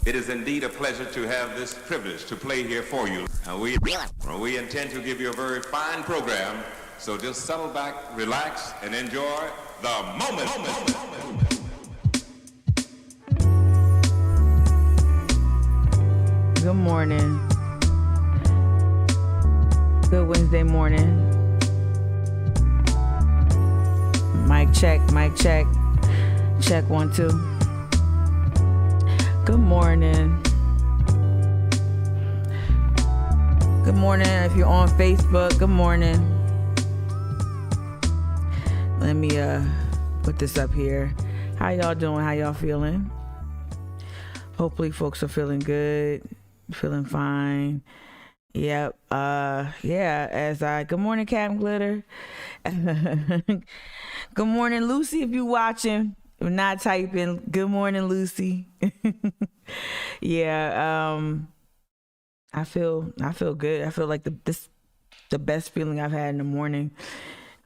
It is indeed a pleasure to have this privilege to play here for you. We intend to give you a very fine program, so just settle back, relax, and enjoy the moment. Good morning. Good Wednesday morning. Mic check, mic check. Check 1, 2. Good morning. Good morning. If you're on Facebook, good morning. Let me put this up here. How y'all doing? How y'all feeling? Hopefully folks are feeling good, feeling fine. Yep. Good morning, Captain Glitter. Good morning, Lucy, if you watching. If not typing, good morning, Lucy. Yeah, I feel good. I feel like the best feeling I've had in the morning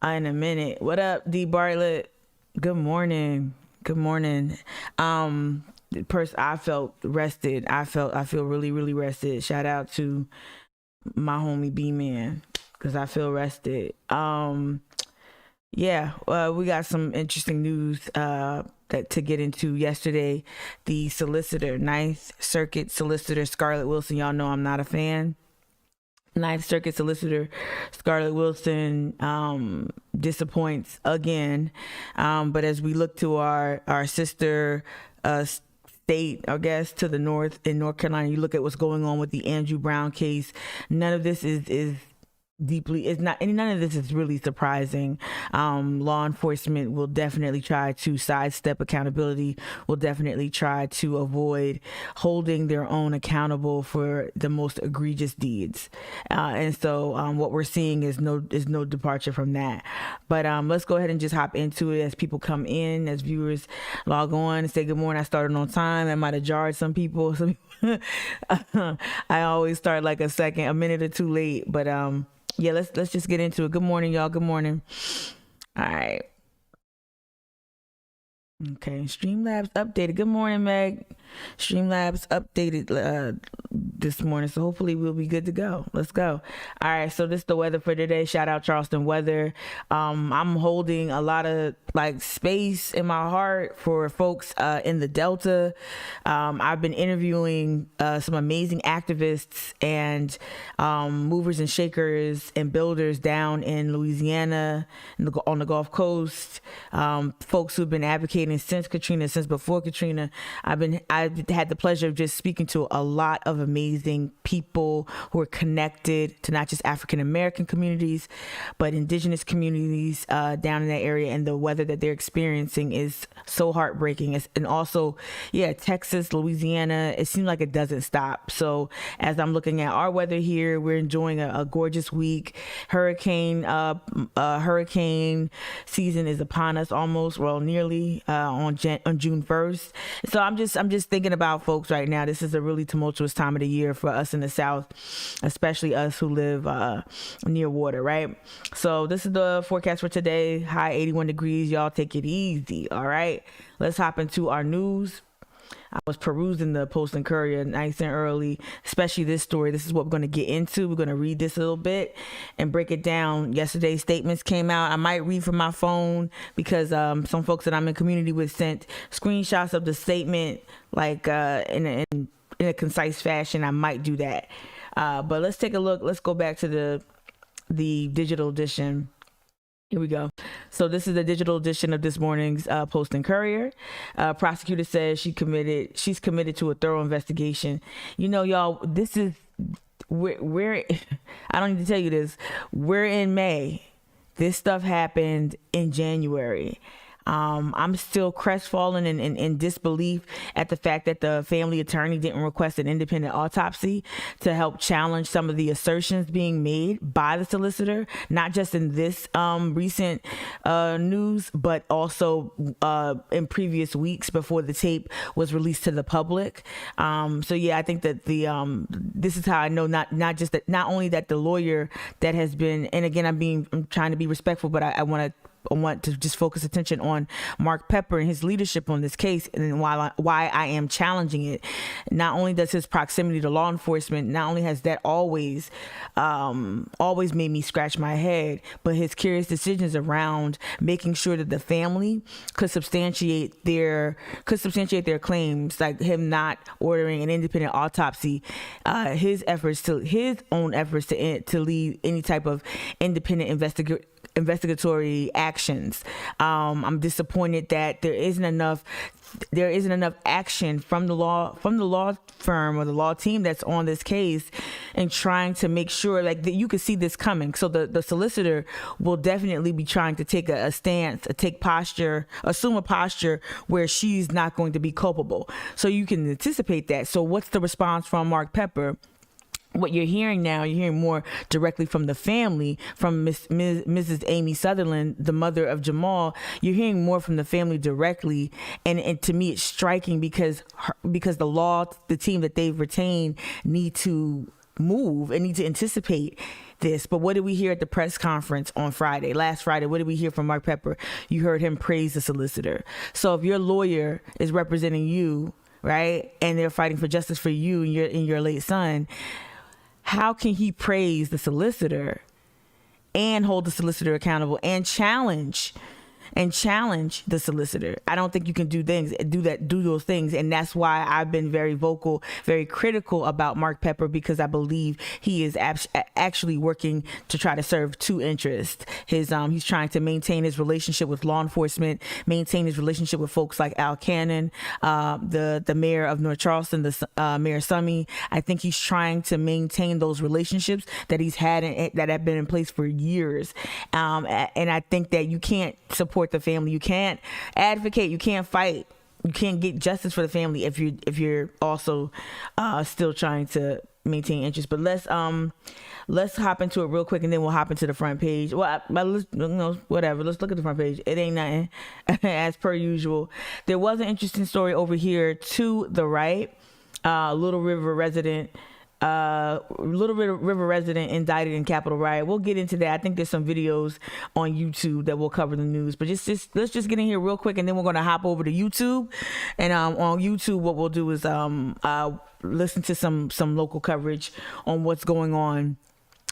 in a minute. What up, D Bartlett? Good morning. Good morning. I felt rested. I feel really, really rested. Shout out to my homie B-Man, because I feel rested. We got some interesting news that to get into yesterday. The solicitor, Ninth Circuit Solicitor Scarlett Wilson. Y'all know I'm not a fan. Ninth Circuit Solicitor Scarlett Wilson disappoints again. But as we look to our sister state, I guess, to the north in North Carolina, you look at what's going on with the Andrew Brown case. None of this is none of this is really surprising. Law enforcement will definitely try to sidestep accountability, will definitely try to avoid holding their own accountable for the most egregious deeds. And so what we're seeing is no departure from that. But let's go ahead and just hop into it as people come in, as viewers log on and say good morning. I started on time. That might have jarred some people. I always start like a minute or two late, but yeah, let's just get into it. Good morning, y'all. Good morning. All right. Okay, Streamlabs updated. Good morning, Meg. Streamlabs updated this morning, so hopefully we'll be good to go. Let's go. All right, so this is the weather for today. Shout out Charleston weather. I'm holding a lot of space in my heart for folks in the Delta. I've been interviewing some amazing activists and movers and shakers and builders down in Louisiana, on the Gulf Coast. Folks who've been advocating since Katrina, since before Katrina. I've had the pleasure of just speaking to a lot of amazing people who are connected to not just African American communities, but indigenous communities down in that area. And the weather that they're experiencing is so heartbreaking. And also, Texas, Louisiana, it seems like it doesn't stop. So as I'm looking at our weather here, we're enjoying a gorgeous week. Hurricane season is upon us almost, well, nearly on June 1st. So I'm just thinking about folks right now. This is a really tumultuous time of the year for us in the South, especially us who live near water, right? So this is the forecast for today. High 81 degrees. Y'all take it easy, all right? Let's hop into our news. I was perusing the Post and Courier nice and early, especially this story. This is what we're going to get into. We're going to read this a little bit and break it down. Yesterday's statements came out. I might read from my phone because some folks that I'm in community with sent screenshots of the statement, in a concise fashion. I might do that. But let's take a look. Let's go back to the digital edition. Here we go. So this is the digital edition of this morning's Post and Courier. Prosecutor says she's committed to a thorough investigation. You know, y'all, this is we're I don't need to tell you this. We're in May. This stuff happened in January. I'm still crestfallen and in disbelief at the fact that the family attorney didn't request an independent autopsy to help challenge some of the assertions being made by the solicitor, not just in this recent news, but also in previous weeks before the tape was released to the public. I think that this is how I know not only that the lawyer that has been, and again, I'm trying to be respectful, but I want to want to just focus attention on Mark Pepper and his leadership on this case, and why I am challenging it. Not only does his proximity to law enforcement, not only has that always made me scratch my head, but his curious decisions around making sure that the family could substantiate their claims, like him not ordering an independent autopsy, his own efforts to lead any type of independent investigatory actions. I'm disappointed that there isn't enough action from the law firm or the law team that's on this case and trying to make sure like that you could see this coming. So the solicitor will definitely be trying to take a stance, assume a posture where she's not going to be culpable. So you can anticipate that. So what's the response from Mark Pepper? What you're hearing now, you're hearing more directly from the family, from Mrs. Amy Sutherland, the mother of Jamal. You're hearing more from the family directly, and to me, it's striking because the team that they've retained need to move and need to anticipate this. But what did we hear at the press conference on last Friday? What did we hear from Mark Pepper? You heard him praise the solicitor. So if your lawyer is representing you, right, and they're fighting for justice for you and your late son, how can he praise the solicitor and hold the solicitor accountable and challenge the solicitor? I don't think you can do those things. And that's why I've been very vocal, very critical about Mark Pepper, because I believe he is actually working to try to serve two interests. He's trying to maintain his relationship with law enforcement, maintain his relationship with folks like Al Cannon, the mayor of North Charleston, Mayor Summy. I think he's trying to maintain those relationships that he's had that have been in place for years. And I think that you can't support the family, you can't advocate, you can't fight, you can't get justice for the family if you're also still trying to maintain interest. But let's hop into it real quick, and then we'll hop into the front page. Whatever. Let's look at the front page. It ain't nothing. As per usual, there was an interesting story over here to the right. Little River resident indicted in Capitol riot. We'll get into that. I think there's some videos on YouTube that will cover the news, but let's just get in here real quick, and then we're going to hop over to YouTube. And on YouTube, what we'll do is listen to some local coverage on what's going on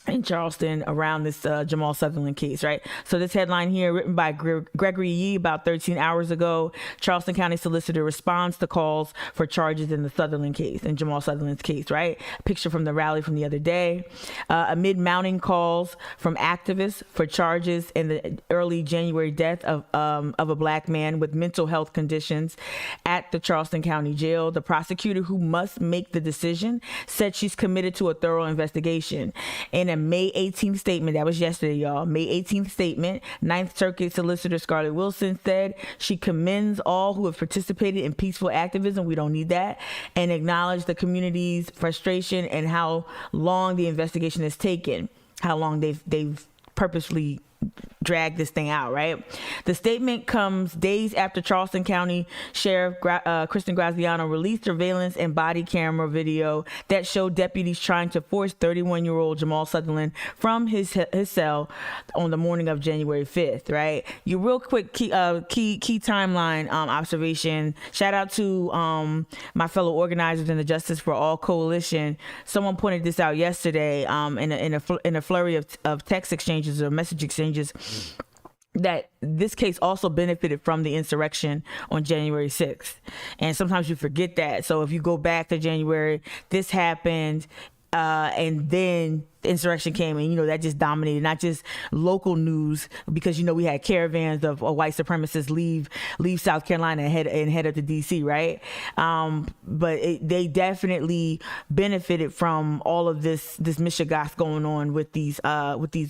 in Charleston around this Jamal Sutherland case, right? So this headline here, written by Gregory Yee about 13 hours ago: Charleston County Solicitor responds to calls for charges in the Sutherland case, in Jamal Sutherland's case, right? Picture from the rally from the other day. Amid mounting calls from activists for charges in the early January death of a black man with mental health conditions at the Charleston County Jail, the prosecutor, who must make the decision, said she's committed to a thorough investigation. In a May 18th statement, that was yesterday, y'all, May 18th statement, Ninth Circuit Solicitor Scarlett Wilson said she commends all who have participated in peaceful activism, we don't need that, and acknowledged the community's frustration and how long the investigation has taken, how long they've purposely drag this thing out, right? The statement comes days after Charleston County Sheriff Kristen Graziano released surveillance and body camera video that showed deputies trying to force 31-year-old Jamal Sutherland from his cell on the morning of January 5th, right? Your real quick key timeline observation. Shout out to my fellow organizers in the Justice for All Coalition. Someone pointed this out yesterday in a flurry of text exchanges or message exchanges, that this case also benefited from the insurrection on January 6th. And sometimes you forget that. So if you go back to January, this happened, and then the insurrection came, and that just dominated not just local news, because we had caravans of white supremacists leave South Carolina and head up to DC, right? But they definitely benefited from all of this mishigas going on with these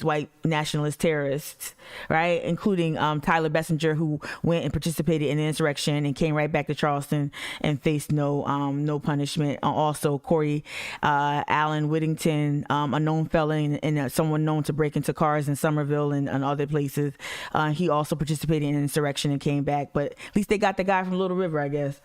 white nationalist terrorists, right? Including Tyler Bessinger, who went and participated in the insurrection and came right back to Charleston and faced no punishment. Also Corey Allen Whittington, a known known felon and someone known to break into cars in Somerville and other places. He also participated in an insurrection and came back, but at least they got the guy from Little River, I guess.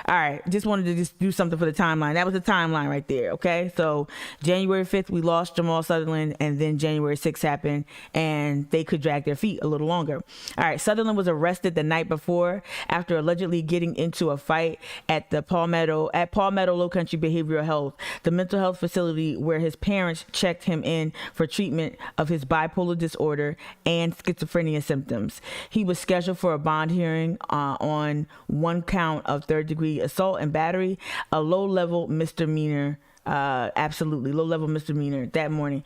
All right, just wanted to just do something for the timeline. That was the timeline right there, okay? So January 5th, we lost Jamal Sutherland, and then January 6th happened, and they could drag their feet a little longer. All right, Sutherland was arrested the night before after allegedly getting into a fight at Palmetto Low Country Behavioral Health, the mental health facility where his parents checked him in for treatment of his bipolar disorder and schizophrenia symptoms. He was scheduled for a bond hearing on one count of third-degree assault and battery, a low-level misdemeanor. Absolutely low-level misdemeanor that morning.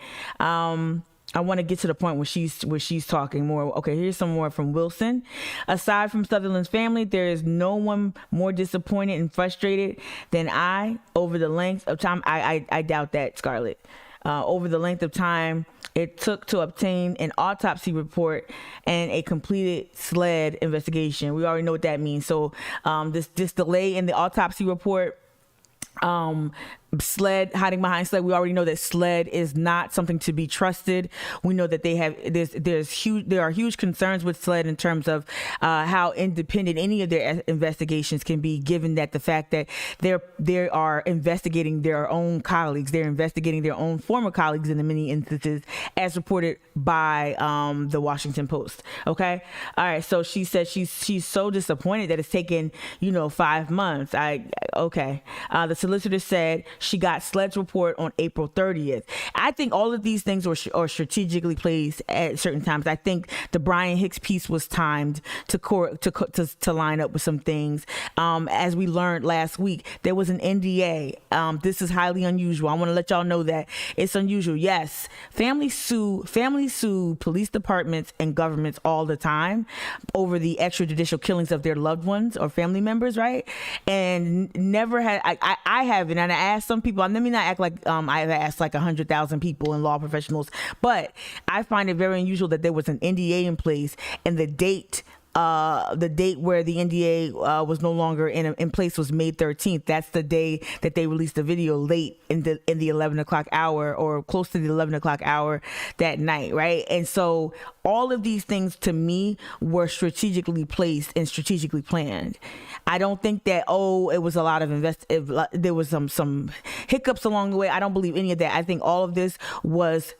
I want to get to the point where she's talking more. Okay, here's some more from Wilson. Aside from Sutherland's family, there is no one more disappointed and frustrated than I over the length of time. I doubt that, Scarlett. Over the length of time it took to obtain an autopsy report and a completed SLED investigation. We already know what that means. So this delay in the autopsy report, SLED, hiding behind SLED, we already know that SLED is not something to be trusted. We know that there are huge concerns with SLED in terms of how independent any of their investigations can be, given that the fact that they are investigating their own colleagues, they're investigating their own former colleagues in many instances, as reported by the Washington Post. Okay, all right. So she said she's so disappointed that it's taken 5 months. The solicitor said she got SLED's report on April 30th. I think all of these things are strategically placed at certain times. I think the Brian Hicks piece was timed to line up with some things. As we learned last week, there was an NDA. This is highly unusual. I want to let y'all know that it's unusual. Yes, families sue police departments and governments all the time over the extrajudicial killings of their loved ones or family members, right? And never had I haven't, and I asked some people. Let me not act like I've asked like 100,000 people and law professionals, but I find it very unusual that there was an NDA in place and the date where the NDA was no longer in place was May 13th. That's the day that they released the video late in the 11 o'clock hour, or close to the 11 o'clock hour that night, right? And so all of these things to me were strategically placed and strategically planned. I don't think that, it was a lot of there was some hiccups along the way. I don't believe any of that. I think all of this was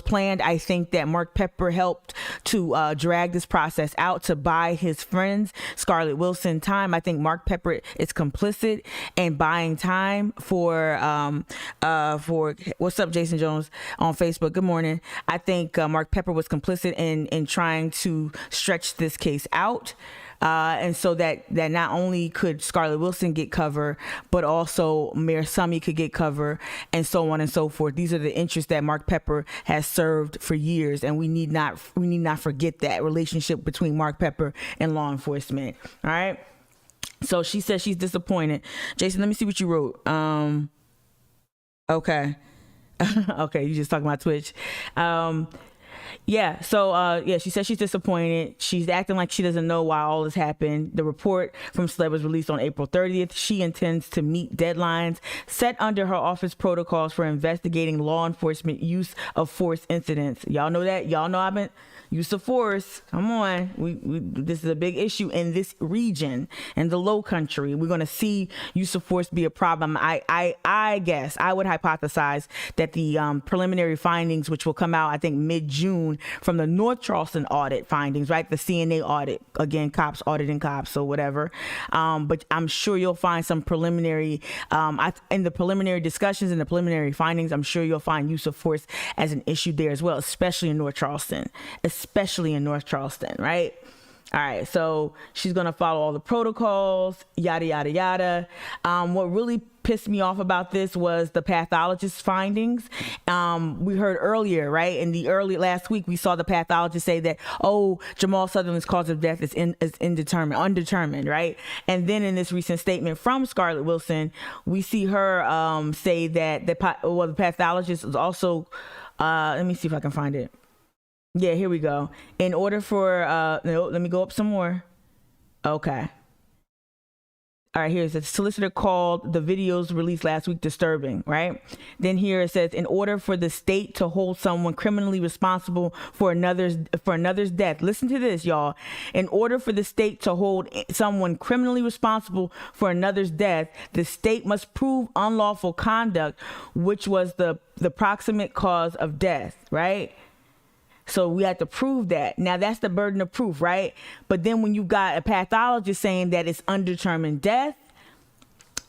planned. I think that Mark Pepper helped to drag this process out to buy his friends Scarlett Wilson time. I think Mark Pepper is complicit in buying time for what's up, Jason Jones on Facebook. Good morning. I think Mark Pepper was complicit in trying to stretch this case out. And so that not only could Scarlett Wilson get cover, but also Mayor Summy could get cover, and so on and so forth. These are the interests that Mark Pepper has served for years, and we need not forget that relationship between Mark Pepper and law enforcement. All right. So she says she's disappointed. Jason, let me see what you wrote. Okay. Okay, you just talking about Twitch. Yeah. So, she said she's disappointed. She's acting like she doesn't know why all this happened. The report from SLED was released on April 30th. She intends to meet deadlines set under her office protocols for investigating law enforcement use of force incidents. Y'all know that? Y'all know I've been use of force. Come on. This is a big issue in this region, in the low country. We're going to see use of force be a problem. I guess I would hypothesize that the preliminary findings, which will come out, I think, mid-June from the North Charleston audit findings, right? The CNA audit, again, cops auditing cops or whatever. But I'm sure you'll find some preliminary, in the preliminary discussions and the preliminary findings, I'm sure you'll find use of force as an issue there as well, especially in North Charleston, right? All right, so she's going to follow all the protocols, yada, yada, yada. What really pissed me off about this was the pathologist's findings. We heard earlier, right? Last week, we saw the pathologist say that, Jamal Sutherland's cause of death is undetermined, right? And then in this recent statement from Scarlett Wilson, we see her say that the pathologist is also, let me see if I can find it. Yeah, here we go. In order for, let me go up some more. Okay. All right, here's a solicitor called the videos released last week disturbing, right? Then here it says, in order for the state to hold someone criminally responsible for another's death. Listen to this, y'all. In order for the state to hold someone criminally responsible for another's death, the state must prove unlawful conduct, which was the proximate cause of death, right? So we have to prove that. Now that's the burden of proof, right? But then when you got a pathologist saying that it's undetermined death,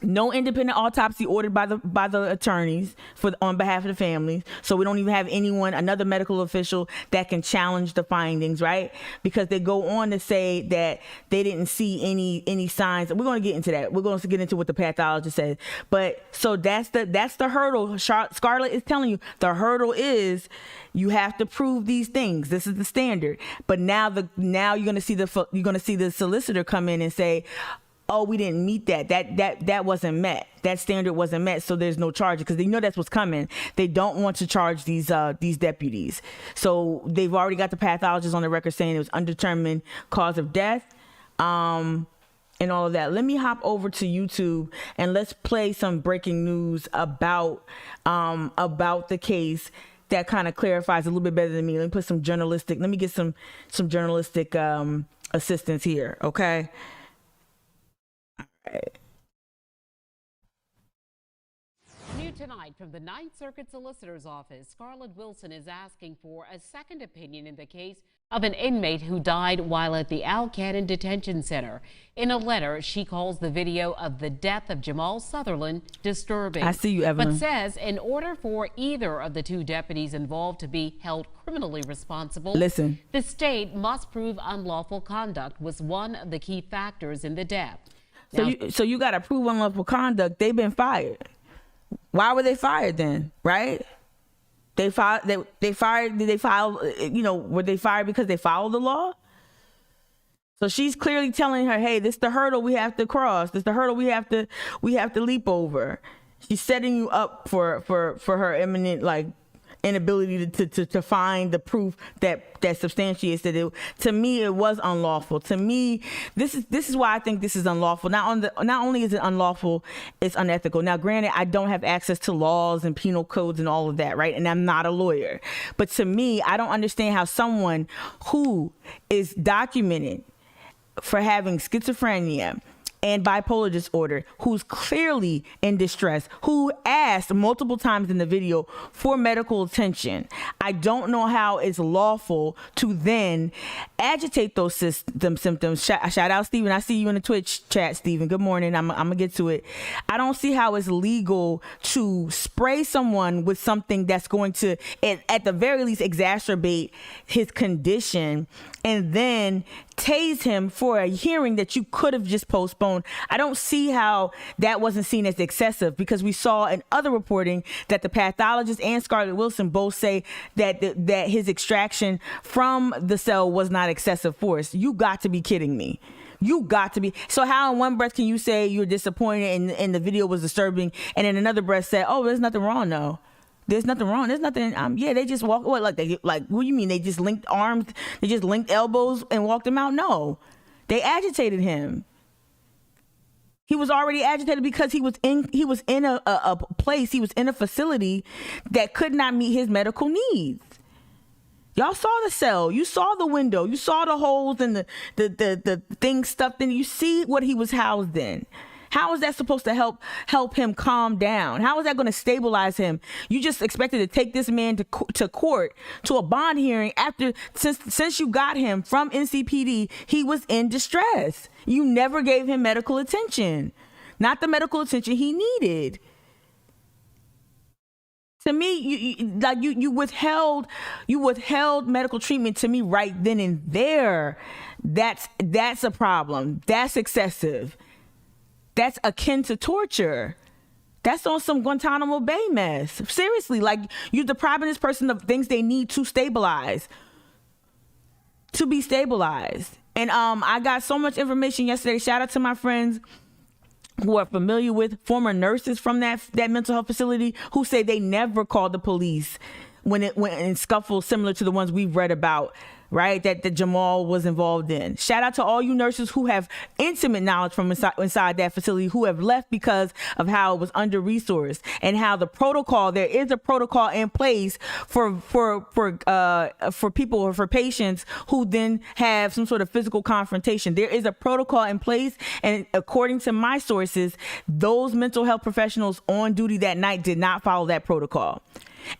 no independent autopsy ordered by the attorneys on behalf of the families. So we don't even have another medical official that can challenge the findings, right? Because they go on to say that they didn't see any signs. We're going to get into that. We're going to get into what the pathologist said. But so that's the hurdle. Scarlett is telling you the hurdle is you have to prove these things. This is the standard. But now you're going to see the solicitor come in and say, oh, we didn't meet that. That wasn't met. That standard wasn't met, so there's no charge, because they know that's what's coming. They don't want to charge these deputies. So they've already got the pathologist on the record saying it was undetermined cause of death, and all of that. Let me hop over to YouTube and let's play some breaking news about the case that kind of clarifies a little bit better than me. Let me get some journalistic assistance here, okay? New tonight from the Ninth Circuit Solicitor's Office, Scarlett Wilson is asking for a second opinion in the case of an inmate who died while at the Al Cannon Detention Center. In a letter, she calls the video of the death of Jamal Sutherland disturbing. I see you, Evelyn. But says in order for either of the two deputies involved to be held criminally responsible, listen, the state must prove unlawful conduct was one of the key factors in the death. So you got to prove unlawful conduct. They've been fired. Why were they fired then? Right? Were they fired because they followed the law? So she's clearly telling her, hey, this is the hurdle we have to cross. This is the hurdle we have to leap over. She's setting you up for her imminent inability to find the proof that substantiates that it. To me, it was unlawful. To me, this is why I think this is unlawful. Not only is it unlawful, it's unethical. Now, granted, I don't have access to laws and penal codes and all of that, right? And I'm not a lawyer. But to me, I don't understand how someone who is documented for having schizophrenia and bipolar disorder, who's clearly in distress, who asked multiple times in the video for medical attention. I don't know how it's lawful to then agitate those symptoms. Shout out, Stephen. I see you in the Twitch chat, Stephen. Good morning. I'm going to get to it. I don't see how it's legal to spray someone with something that's going to, at the very least, exacerbate his condition and then tase him for a hearing that you could have just postponed. I don't see how that wasn't seen as excessive, because we saw in other reporting that the pathologist and Scarlett Wilson both say that his extraction from the cell was not excessive force. You got to be kidding me. You got to be. So how in one breath can you say you're disappointed and the video was disturbing, and in another breath say, oh, there's nothing wrong though? There's nothing wrong. There's nothing. They just walk. What do you mean? They just linked arms. They just linked elbows and walked him out? No, they agitated him. He was already agitated because he was in a place. He was in a facility that could not meet his medical needs. Y'all saw the cell. You saw the window. You saw the holes and the things stuffed in. You see what he was housed in. How is that supposed to help him calm down? How is that going to stabilize him? You just expected to take this man to court, to a bond hearing since you got him from NCPD, he was in distress. You never gave him medical attention, not the medical attention he needed. To me, you withheld medical treatment to me right then and there. That's a problem. That's excessive. That's akin to torture. That's on some Guantanamo Bay mess. Seriously, you're depriving this person of things they need to be stabilized. And I got so much information yesterday. Shout out to my friends who are familiar with former nurses from that mental health facility who say they never called the police when in scuffles similar to the ones we've read about right, that Jamal was involved in. Shout out to all you nurses who have intimate knowledge from inside that facility, who have left because of how it was under-resourced, and how the protocol, there is a protocol in place for people, or for patients who then have some sort of physical confrontation. There is a protocol in place, and according to my sources, those mental health professionals on duty that night did not follow that protocol.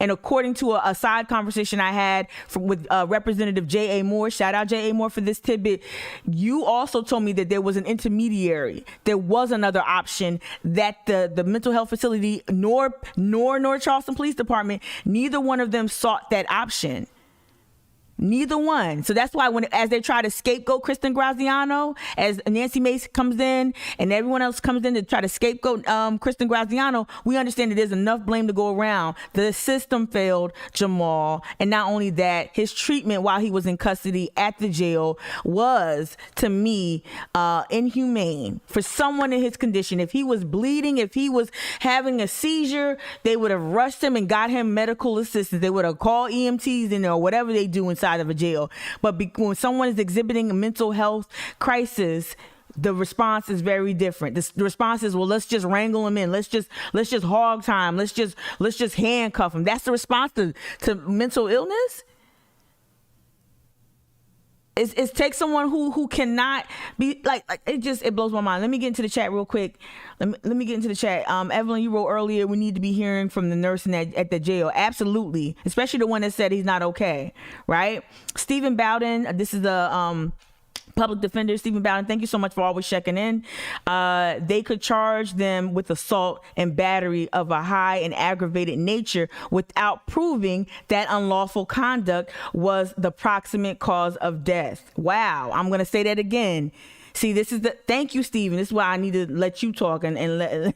And according to a side conversation I had with Representative J.A. Moore, shout out J.A. Moore for this tidbit, you also told me that there was an intermediary. There was another option that the mental health facility nor Charleston Police Department, neither one of them sought that option. Neither one. So that's why as they try to scapegoat Kristen Graziano, as Nancy Mace comes in and everyone else comes in to try to scapegoat Kristen Graziano, we understand that there's enough blame to go around. The system failed Jamal, and not only that, his treatment while he was in custody at the jail was, to me, inhumane for someone in his condition. If he was bleeding, if he was having a seizure, they would have rushed him and got him medical assistance. They would have called EMTs in there, or whatever they do inside of a jail. But when someone is exhibiting a mental health crisis, the response is very different. The response is, well, let's just wrangle him in. Let's just hog time. Let's just handcuff him. That's the response to mental illness. It's take someone who cannot be like it blows my mind. Let me get into the chat real quick. Let me get into the chat. Evelyn, you wrote earlier, we need to be hearing from the nurse at the jail. Absolutely. Especially the one that said he's not okay. Right? Stephen Bowden, this is the public defender, Stephen Bowden, thank you so much for always checking in. They could charge them with assault and battery of a high and aggravated nature without proving that unlawful conduct was the proximate cause of death. Wow. I'm going to say that again. See, thank you, Stephen. This is why I need to let you talk and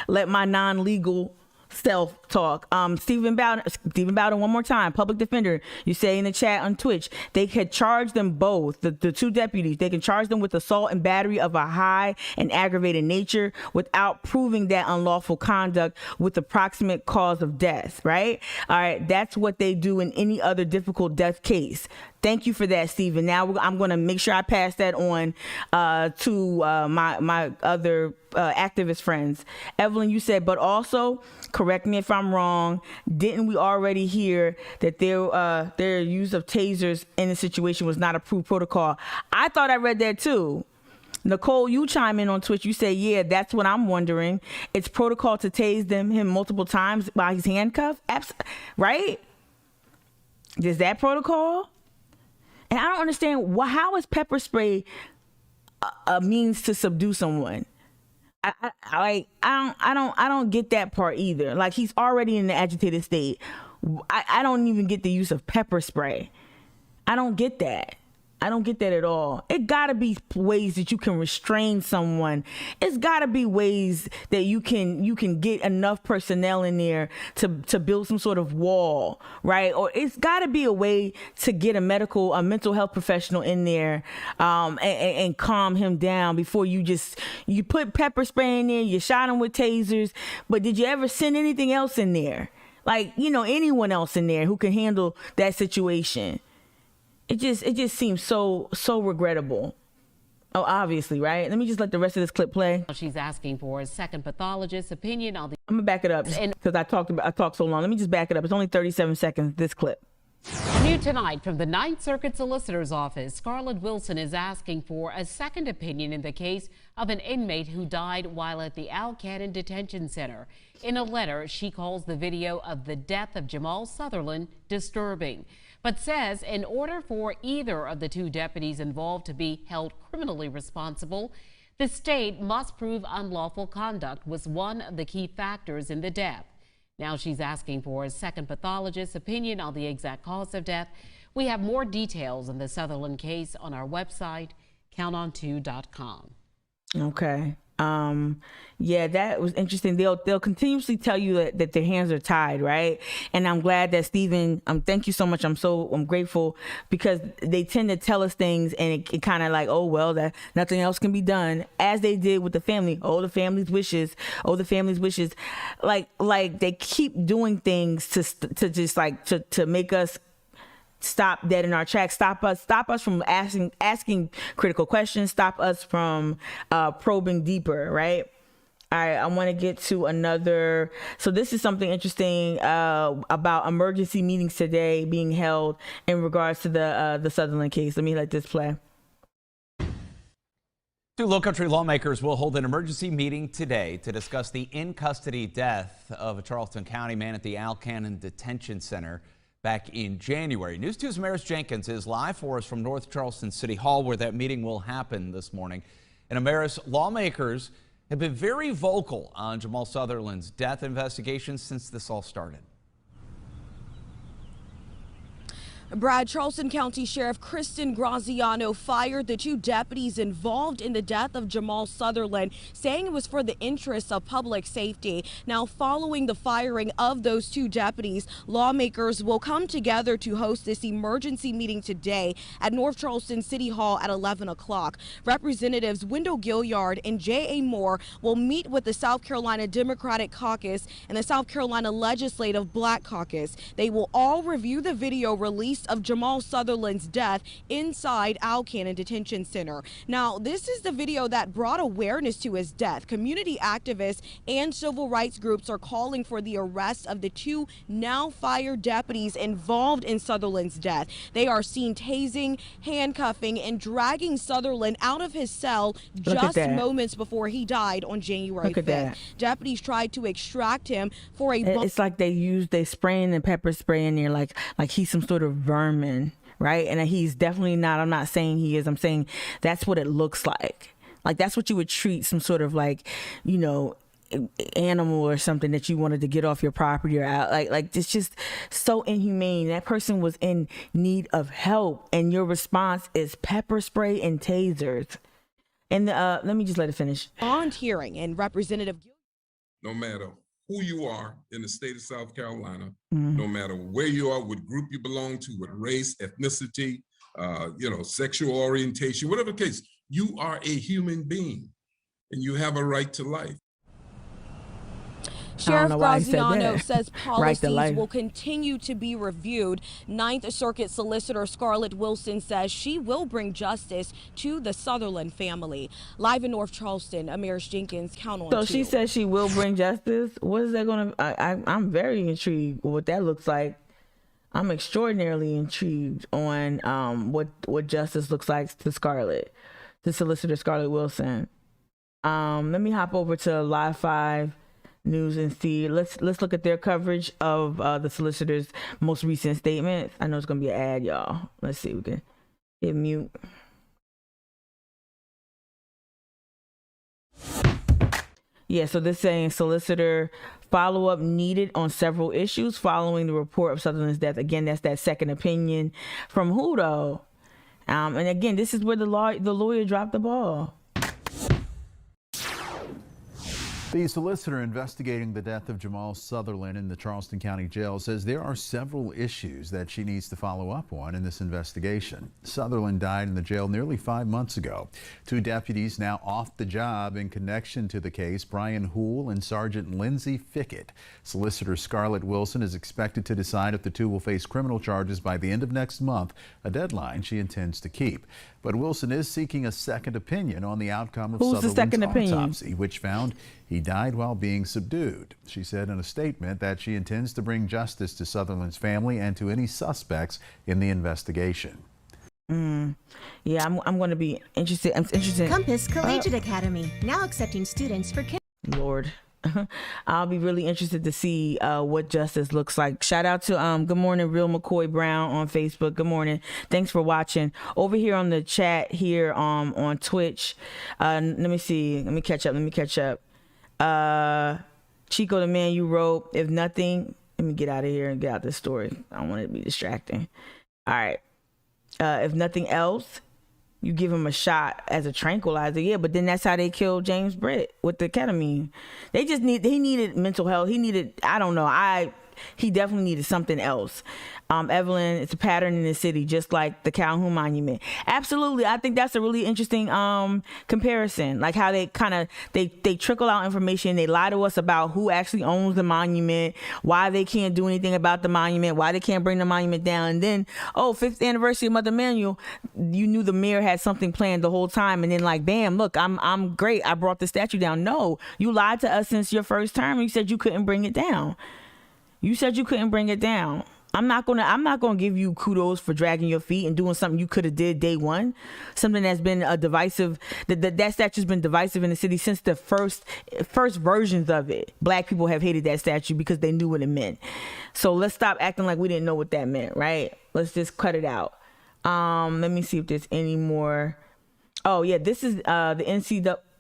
let my non-legal self talk. Stephen Bowden, one more time, public defender, you say in the chat on Twitch, they could charge them both, the two deputies, they can charge them with assault and battery of a high and aggravated nature without proving that unlawful conduct with the proximate cause of death, right? All right, that's what they do in any other difficult death case. Thank you for that, Stephen. Now I'm going to make sure I pass that on to my other activist friends. Evelyn, you said, but also, correct me if I'm wrong, didn't we already hear that their use of tasers in the situation was not approved protocol? I thought I read that too. Nicole, you chime in on Twitch. You say, yeah, that's what I'm wondering. It's protocol to tase him multiple times while he's handcuffed? Right? Is that protocol? And I don't understand how is pepper spray a means to subdue someone? I don't get that part either. Like, he's already in an agitated state. I don't even get the use of pepper spray. I don't get that. I don't get that at all. It gotta be ways that you can restrain someone. It's gotta be ways that you can get enough personnel in there to build some sort of wall, right? Or it's gotta be a way to get a mental health professional in there and calm him down before you put pepper spray in there, you shot him with tasers, but did you ever send anything else in there? Like, anyone else in there who can handle that situation? It just seems so regrettable. Oh, obviously, right? Let me just let the rest of this clip play. She's asking for a second pathologist's opinion on the... I'm gonna back it up because I talked so long. Let me just back it up. It's only 37 seconds, this clip. New tonight from the Ninth Circuit Solicitor's Office, Scarlett Wilson is asking for a second opinion in the case of an inmate who died while at the Al Cannon Detention Center. In a letter, she calls the video of the death of Jamal Sutherland disturbing, but says in order for either of the two deputies involved to be held criminally responsible, the state must prove unlawful conduct was one of the key factors in the death. Now she's asking for a second pathologist's opinion on the exact cause of death. We have more details in the Sutherland case on our website, counton2.com. Okay. Yeah, that was interesting. They'll continuously tell you that their hands are tied, right? And I'm glad that Stephen, thank you so much. I'm grateful, because they tend to tell us things and it kind of like, oh, well, that nothing else can be done, as they did with the family. Oh, the family's wishes. Oh, the family's wishes. Like they keep doing things to just like to make us stop dead in our tracks, stop us from asking critical questions, stop us from probing deeper, right? All right, I want to get to another. So this is something interesting about emergency meetings today being held in regards to the Sutherland case. Let me let this play. Two Lowcountry lawmakers will hold an emergency meeting today to discuss the in-custody death of a Charleston County man at the Al Cannon Detention Center back in January. News 2's Amaris Jenkins is live for us from North Charleston City Hall, where that meeting will happen this morning. And Amaris, lawmakers have been very vocal on Jamal Sutherland's death investigation since this all started. Brad, Charleston County Sheriff Kristen Graziano fired the two deputies involved in the death of Jamal Sutherland, saying it was for the interests of public safety. Now, following the firing of those two deputies, lawmakers will come together to host this emergency meeting today at North Charleston City Hall at 11 o'clock. Representatives Wendell Gilliard and J.A. Moore will meet with the South Carolina Democratic Caucus and the South Carolina Legislative Black Caucus. They will all review the video released of Jamal Sutherland's death inside Al Cannon Detention Center. Now, this is the video that brought awareness to his death. Community activists and civil rights groups are calling for the arrest of the two now fired deputies involved in Sutherland's death. They are seen tasing, handcuffing, and dragging Sutherland out of his cell just moments before he died on January 5th. Deputies tried to extract him for a... It's like they spraying and pepper spray in there like he's some sort of vermin, right? And he's definitely not. I'm not saying he is. I'm saying that's what it looks like. Like that's what you would treat some sort of animal or something that you wanted to get off your property or out. Like it's just so inhumane. That person was in need of help, and your response is pepper spray and tasers. And let me just let it finish. Bond hearing and Representative. No matter who you are in the state of South Carolina, no matter where you are, what group you belong to, what race, ethnicity, sexual orientation, whatever the case, you are a human being and you have a right to life. Sheriff Graziano says policies will continue to be reviewed. Ninth Circuit Solicitor Scarlett Wilson says she will bring justice to the Sutherland family. Live in North Charleston, Amaris Jenkins, Count on 2. So she says she will bring justice. What is that going to... I'm very intrigued with what that looks like. I'm extraordinarily intrigued on what justice looks like to Scarlett, to Solicitor Scarlett Wilson. Let me hop over to Live 5 News and see. Let's look at their coverage of the solicitor's most recent statements. I know it's gonna be an ad, y'all. Let's see. We can hit mute. Yeah, so this saying solicitor follow-up needed on several issues following the report of Sutherland's death. Again, that's that second opinion from who though? And again, this is where the lawyer dropped the ball. The solicitor investigating the death of Jamal Sutherland in the Charleston County Jail says there are several issues that she needs to follow up on in this investigation. Sutherland died in the jail nearly 5 months ago. Two deputies now off the job in connection to the case, Brian Hoole and Sergeant Lindsay Fickett. Solicitor Scarlett Wilson is expected to decide if the two will face criminal charges by the end of next month, a deadline she intends to keep. But Wilson is seeking a second opinion on the outcome of Sutherland's autopsy, which found he died while being subdued. She said in a statement that she intends to bring justice to Sutherland's family and to any suspects in the investigation. Yeah, I'm going to be interested. I'm interested. Compass Collegiate Academy, now accepting students for... Lord. I'll be really interested to see what justice looks like. Shout out to good morning Real McCoy Brown on Facebook. Good morning, thanks for watching. Over here on the chat here on Twitch, let me see, let me catch up. Chico the man, you wrote, if nothing, let me get out of here and get out this story. I don't want it to be distracting. All right, if nothing else, you give him a shot as a tranquilizer. Yeah, but then that's how they killed James Britt with the ketamine. He needed mental health. He needed, I don't know. he definitely needed something else. Evelyn, it's a pattern in the city, just like the Calhoun Monument. Absolutely. I think that's a really interesting comparison, like how they kind of they trickle out information. They lie to us about who actually owns the monument, why they can't do anything about the monument, why they can't bring the monument down. And then, 5th anniversary of Mother Emanuel, you knew the mayor had something planned the whole time. And then like, bam, look, I'm great. I brought the statue down. No, you lied to us since your first term. You said you couldn't bring it down. I'm not gonna give you kudos for dragging your feet and doing something you could have did day one. Something that's been a divisive. That statue's been divisive in the city since the first versions of it. Black people have hated that statue because they knew what it meant. So let's stop acting like we didn't know what that meant, right? Let's just cut it out. Let me see if there's any more. Oh yeah, this is the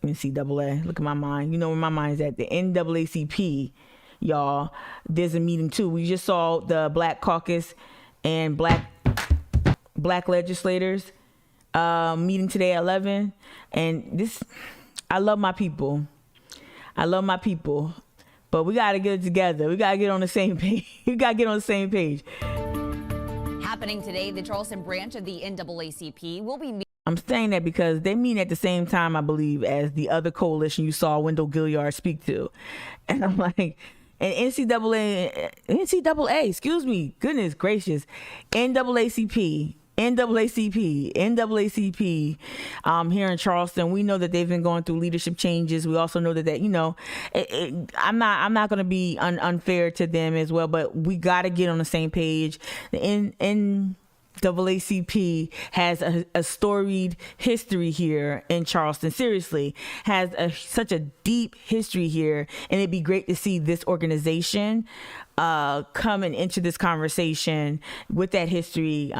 NCAA. Look at my mind. You know where my mind's at. The NAACP. Y'all, there's a meeting too. We just saw the Black Caucus and black legislators meeting today at 11. And this, I love my people, but we gotta get it together. We gotta get on the same page. Happening today, the Charleston branch of the NAACP will be meeting. I'm saying that because they meet at the same time, I believe, as the other coalition you saw Wendell Gilliard speak to. And I'm like, and NCAA, excuse me, goodness gracious, NAACP, here in Charleston. We know that they've been going through leadership changes. We also know that I'm not going to be unfair to them as well, but we got to get on the same page. The NAACP has a storied history here in Charleston. Seriously, has such a deep history here, and it'd be great to see this organization coming into this conversation with that history.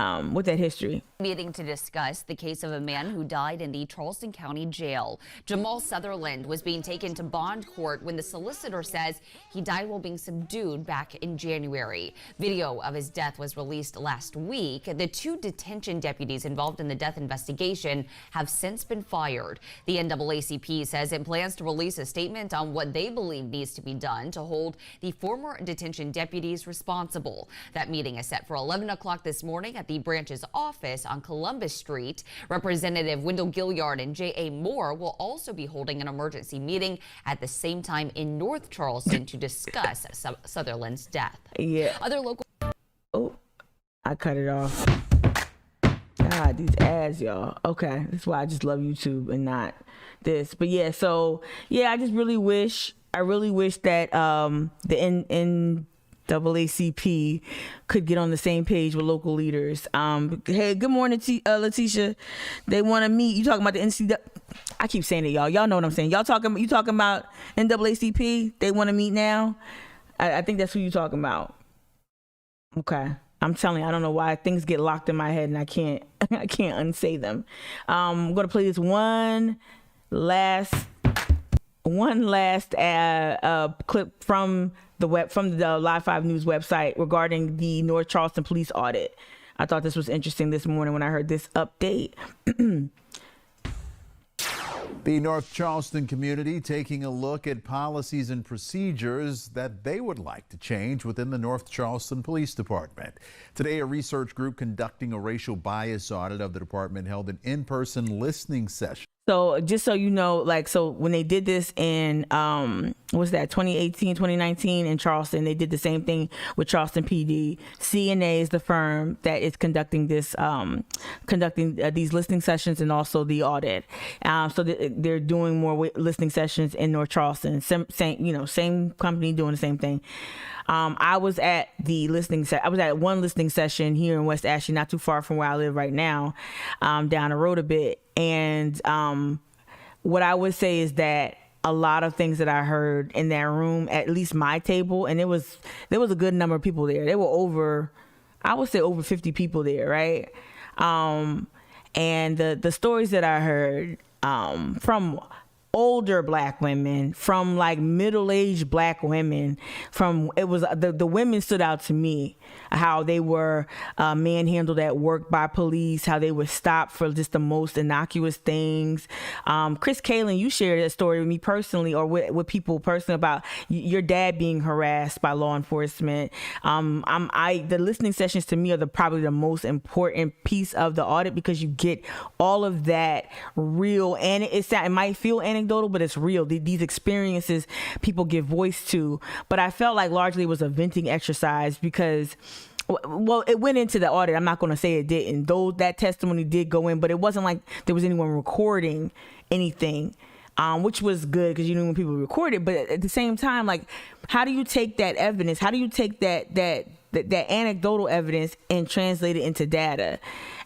Meeting to discuss the case of a man who died in the Charleston County Jail. Jamal Sutherland was being taken to bond court when the solicitor says he died while being subdued back in January. Video of his death was released last week. The 2 detention deputies involved in the death investigation have since been fired. The NAACP says it plans to release a statement on what they believe needs to be done to hold the former detention deputies responsible. That meeting is set for 11 o'clock this morning at the branch's office on Columbus Street. Representative Wendell Gilliard and J.A. Moore will also be holding an emergency meeting at the same time in North Charleston to discuss Sutherland's death. Yeah. Other local. Oh, I cut it off. God, these ads, y'all. Okay, that's why I just love YouTube and not this. But yeah, so yeah, I just really wish that the NAACP could get on the same page with local leaders. Hey, good morning, Letitia. They want to meet. You talking about the NCAA? I keep saying it, y'all. Y'all know what I'm saying. You talking about NAACP? They want to meet now. I think that's who you talking about. Okay. I'm telling you, I don't know why things get locked in my head and I can't unsay them. I'm gonna play this one last clip from the Live 5 News website regarding the North Charleston police audit. I thought this was interesting this morning when I heard this update. The North Charleston community taking a look at policies and procedures that they would like to change within the North Charleston Police Department. Today, a research group conducting a racial bias audit of the department held an in-person listening session. So just so you know, so when they did this in, 2018, 2019 in Charleston, they did the same thing with Charleston PD. CNA is the firm that is conducting this, these listening sessions and also the audit. So they're doing more listening sessions in North Charleston. Same company doing the same thing. I was at one listening session here in West Ashley, not too far from where I live right now, down the road a bit. And what I would say is that a lot of things that I heard in that room, at least my table, and there was a good number of people there. There were over 50 people there, right? And the stories that I heard from older black women, from like middle-aged black women, from it was the women stood out to me, how they were manhandled at work by police, how they were stopped for just the most innocuous things. Chris Kalin, you shared a story with me personally, or with people personally, about your dad being harassed by law enforcement. The listening sessions to me are probably the most important piece of the audit, because you get all of that real, and it might feel anecdotal, but it's real. These experiences people give voice to. But I felt like largely it was a venting exercise, because, well, it went into the audit. I'm not going to say it didn't. Though that testimony did go in, but it wasn't like there was anyone recording anything, which was good, because you knew when people recorded. But at the same time, like, how do you take that evidence? How do you take that anecdotal evidence and translate it into data?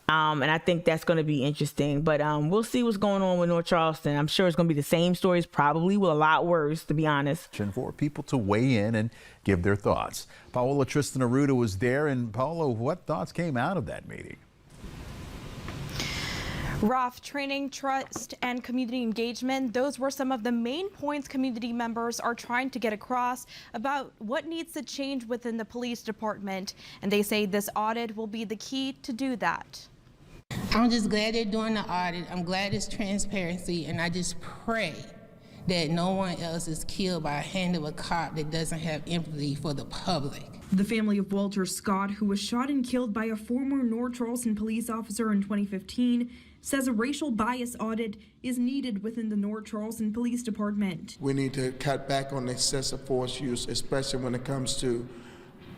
And I think that's going to be interesting. But we'll see what's going on with North Charleston. I'm sure it's going to be the same stories, probably with a lot worse, to be honest. For people to weigh in and give their thoughts. Paola Tristan Arruda was there. And Paola, what thoughts came out of that meeting? Raf, training, trust, and community engagement, those were some of the main points community members are trying to get across about what needs to change within the police department. And they say this audit will be the key to do that. I'm just glad they're doing the audit. I'm glad it's transparency, and I just pray that no one else is killed by a hand of a cop that doesn't have empathy for the public. The family of Walter Scott, who was shot and killed by a former North Charleston police officer in 2015, says a racial bias audit is needed within the North Charleston Police Department. We need to cut back on excessive force use, especially when it comes to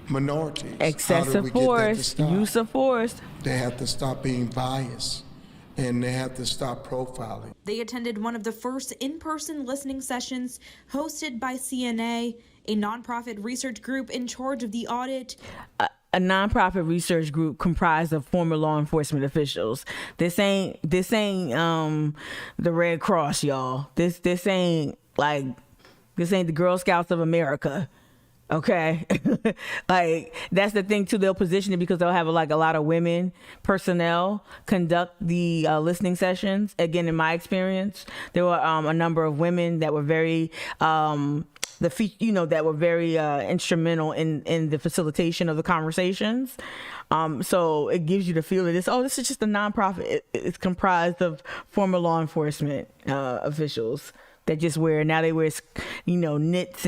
minorities. Excessive force, use of force. They have to stop being biased, and they have to stop profiling. They attended one of the first in-person listening sessions hosted by CNA, a nonprofit research group in charge of the audit. A nonprofit research group comprised of former law enforcement officials. This ain't the Red Cross, y'all. This ain't the Girl Scouts of America. Okay. Like, that's the thing too. They'll position it because they'll have a lot of women personnel conduct the listening sessions. Again, in my experience, there were a number of women that were very instrumental in the facilitation of the conversations. So it gives you the feel that this is just a nonprofit. It's comprised of former law enforcement officials that just wear knits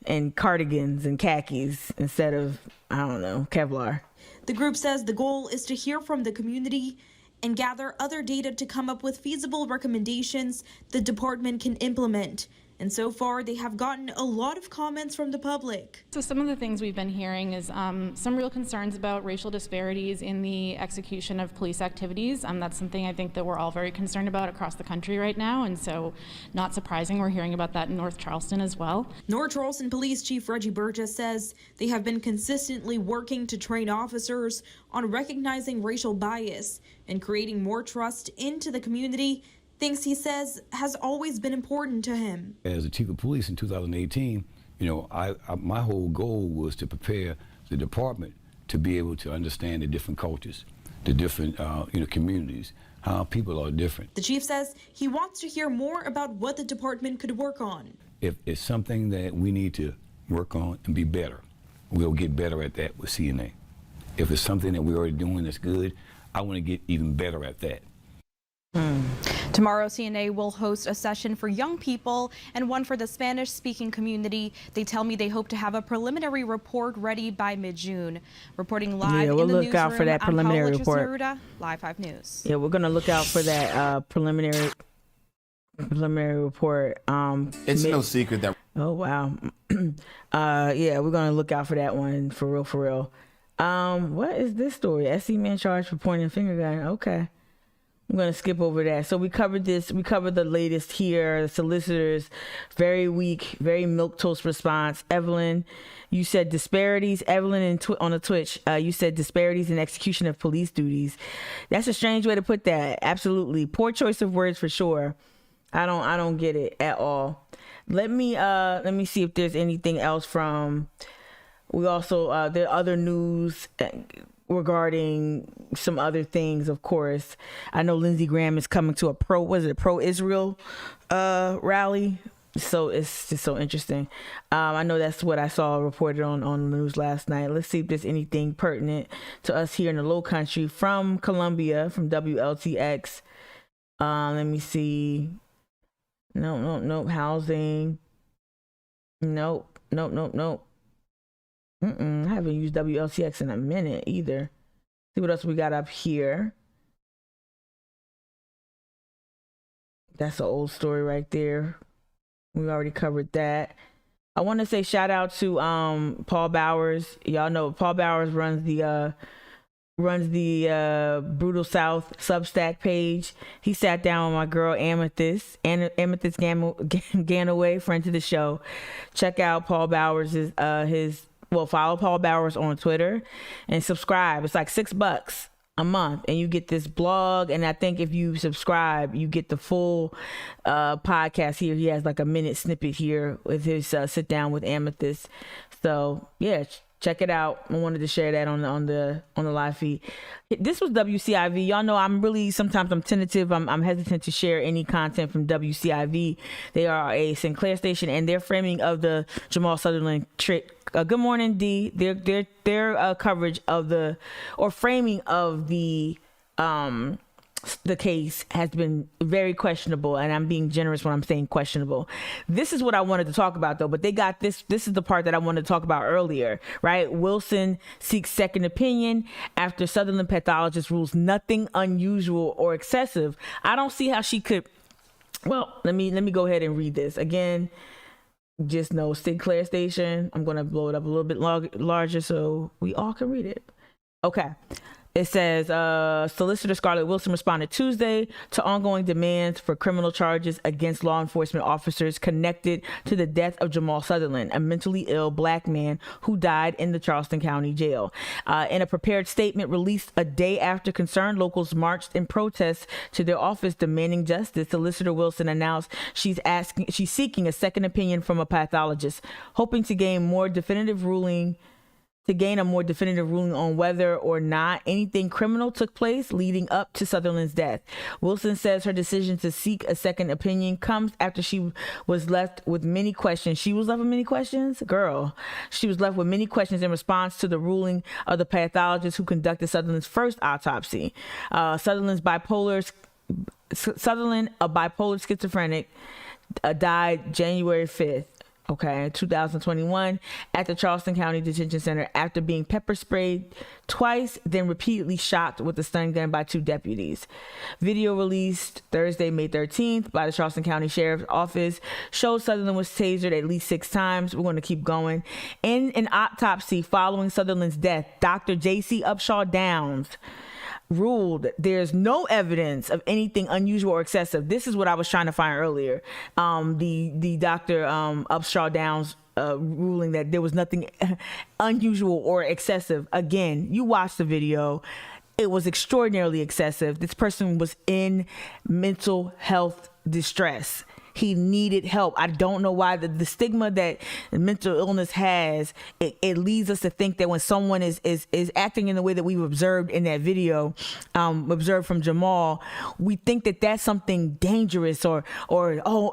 and cardigans and khakis instead of, Kevlar. The group says the goal is to hear from the community and gather other data to come up with feasible recommendations the department can implement. And so far, they have gotten a lot of comments from the public. So some of the things we've been hearing is some real concerns about racial disparities in the execution of police activities. That's something I think that we're all very concerned about across the country right now. And so not surprising, we're hearing about that in North Charleston as well. North Charleston Police Chief Reggie Burgess says they have been consistently working to train officers on recognizing racial bias and creating more trust into the community. Things he says has always been important to him. As the chief of police in 2018, my whole goal was to prepare the department to be able to understand the different cultures, the different communities, how people are different. The chief says he wants to hear more about what the department could work on. If it's something that we need to work on and be better, we'll get better at that with CNA. If it's something that we're already doing that's good, I want to get even better at that. Tomorrow, CNA will host a session for young people and one for the Spanish-speaking community. They tell me they hope to have a preliminary report ready by mid-June. Reporting live we'll in the look newsroom, out for that preliminary report. Arruda, Live 5 News. Yeah, we're gonna look out for that preliminary report. It's no secret that. Oh wow. Yeah, we're gonna look out for that one for real. What is this story? SC man charged for pointing a finger gun. Okay. I'm going to skip over that. So we covered this. We covered the latest here. The solicitors, very weak, very milquetoast response. Evelyn, you said disparities. Evelyn on the Twitch, you said disparities in execution of police duties. That's a strange way to put that. Absolutely. Poor choice of words for sure. I don't get it at all. Let me see if there's anything else from. We also there are other news. regarding some other things, of course. I know Lindsey Graham is coming to a pro-Israel rally. So it's just so interesting. I know that's what I saw reported on the news last night. Let's see if there's anything pertinent to us here in the Low Country from Columbia, from WLTX. Let me see. Nope. Housing. Nope. I haven't used WLTX in a minute either. See what else we got up here. That's an old story right there. We already covered that. I want to say shout out to Paul Bowers. Y'all know Paul Bowers runs the Brutal South Substack page. He sat down with my girl Amethyst Ganaway, friend to the show. Check out Paul Bowers' follow Paul Bowers on Twitter and subscribe. It's like $6 a month and you get this blog, and I think if you subscribe you get the full podcast here. He has like a minute snippet here with his sit down with Amethyst. So yeah, check it out. I wanted to share that on the live feed. This was WCIV. Y'all know I'm tentative. I'm hesitant to share any content from WCIV. They are a Sinclair station, and their framing of the Jamal Sutherland trick. Good morning, D. Their coverage of framing of the case has been very questionable, and I'm being generous when I'm saying questionable. This is what I wanted to talk about, though, but they got this is the part that I wanted to talk about earlier, right? Wilson seeks second opinion after Sutherland pathologist rules nothing unusual or excessive. I don't see how she could. Well, let me go ahead and read this again. Just know Sinclair station. I'm going to blow it up a little bit larger so we all can read it. Okay. It says, Solicitor Scarlett Wilson responded Tuesday to ongoing demands for criminal charges against law enforcement officers connected to the death of Jamal Sutherland, a mentally ill black man who died in the Charleston County Jail. In a prepared statement released a day after concerned locals marched in protest to their office demanding justice, Solicitor Wilson announced she's seeking a second opinion from a pathologist, hoping to gain a more definitive ruling on whether or not anything criminal took place leading up to Sutherland's death. Wilson says her decision to seek a second opinion comes after she was left with many questions. She was left with many questions? Girl. She was left with many questions in response to the ruling of the pathologist who conducted Sutherland's first autopsy. Sutherland, a bipolar schizophrenic, died January 5th. 2021 at the Charleston County Detention Center after being pepper sprayed twice, then repeatedly shot with a stun gun by 2 deputies. Video released Thursday, May 13th by the Charleston County Sheriff's Office shows Sutherland was tasered at least 6 times. We're going to keep going. In an autopsy following Sutherland's death, Dr. J.C. Upshaw Downs ruled there's no evidence of anything unusual or excessive. This is what I was trying to find earlier. The Dr. Upshaw Downs ruling that there was nothing unusual or excessive. Again, you watch the video. It was extraordinarily excessive. This person was in mental health distress. He needed help. I don't know why the stigma that mental illness has, it leads us to think that when someone is acting in the way that we've observed in that video, observed from Jamal, we think that that's something dangerous or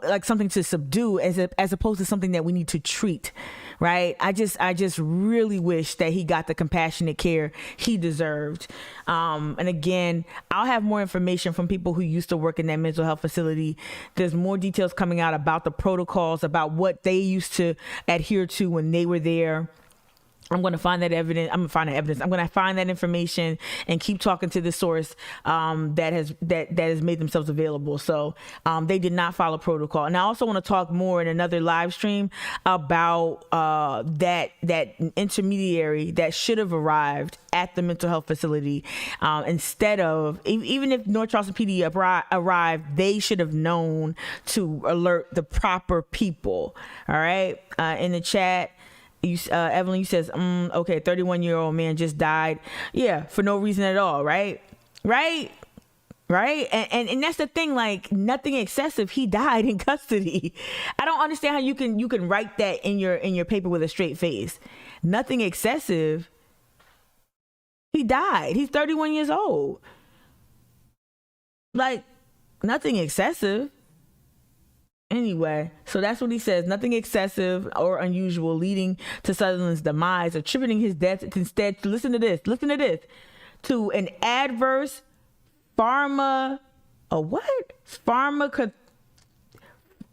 like something to subdue as opposed to something that we need to treat. Right. I just really wish that he got the compassionate care he deserved. And again, I'll have more information from people who used to work in that mental health facility. There's more details coming out about the protocols, about what they used to adhere to when they were there. I'm going to find that evidence. I'm going to find that information and keep talking to the source that has made themselves available. So they did not follow protocol. And I also want to talk more in another live stream about that intermediary that should have arrived at the mental health facility instead of, even if North Charleston PD arrived, they should have known to alert the proper people. All right. In the chat, Evelyn, you says, okay, 31-year-old man just died. Yeah, for no reason at all, right? Right? And that's the thing, like, nothing excessive. He died in custody. I don't understand how you can write that in your paper with a straight face. Nothing excessive. He died. He's 31 years old. Like, nothing excessive. Anyway, so that's what he says. Nothing excessive or unusual leading to Sutherland's demise, attributing his death instead, listen to this, to an adverse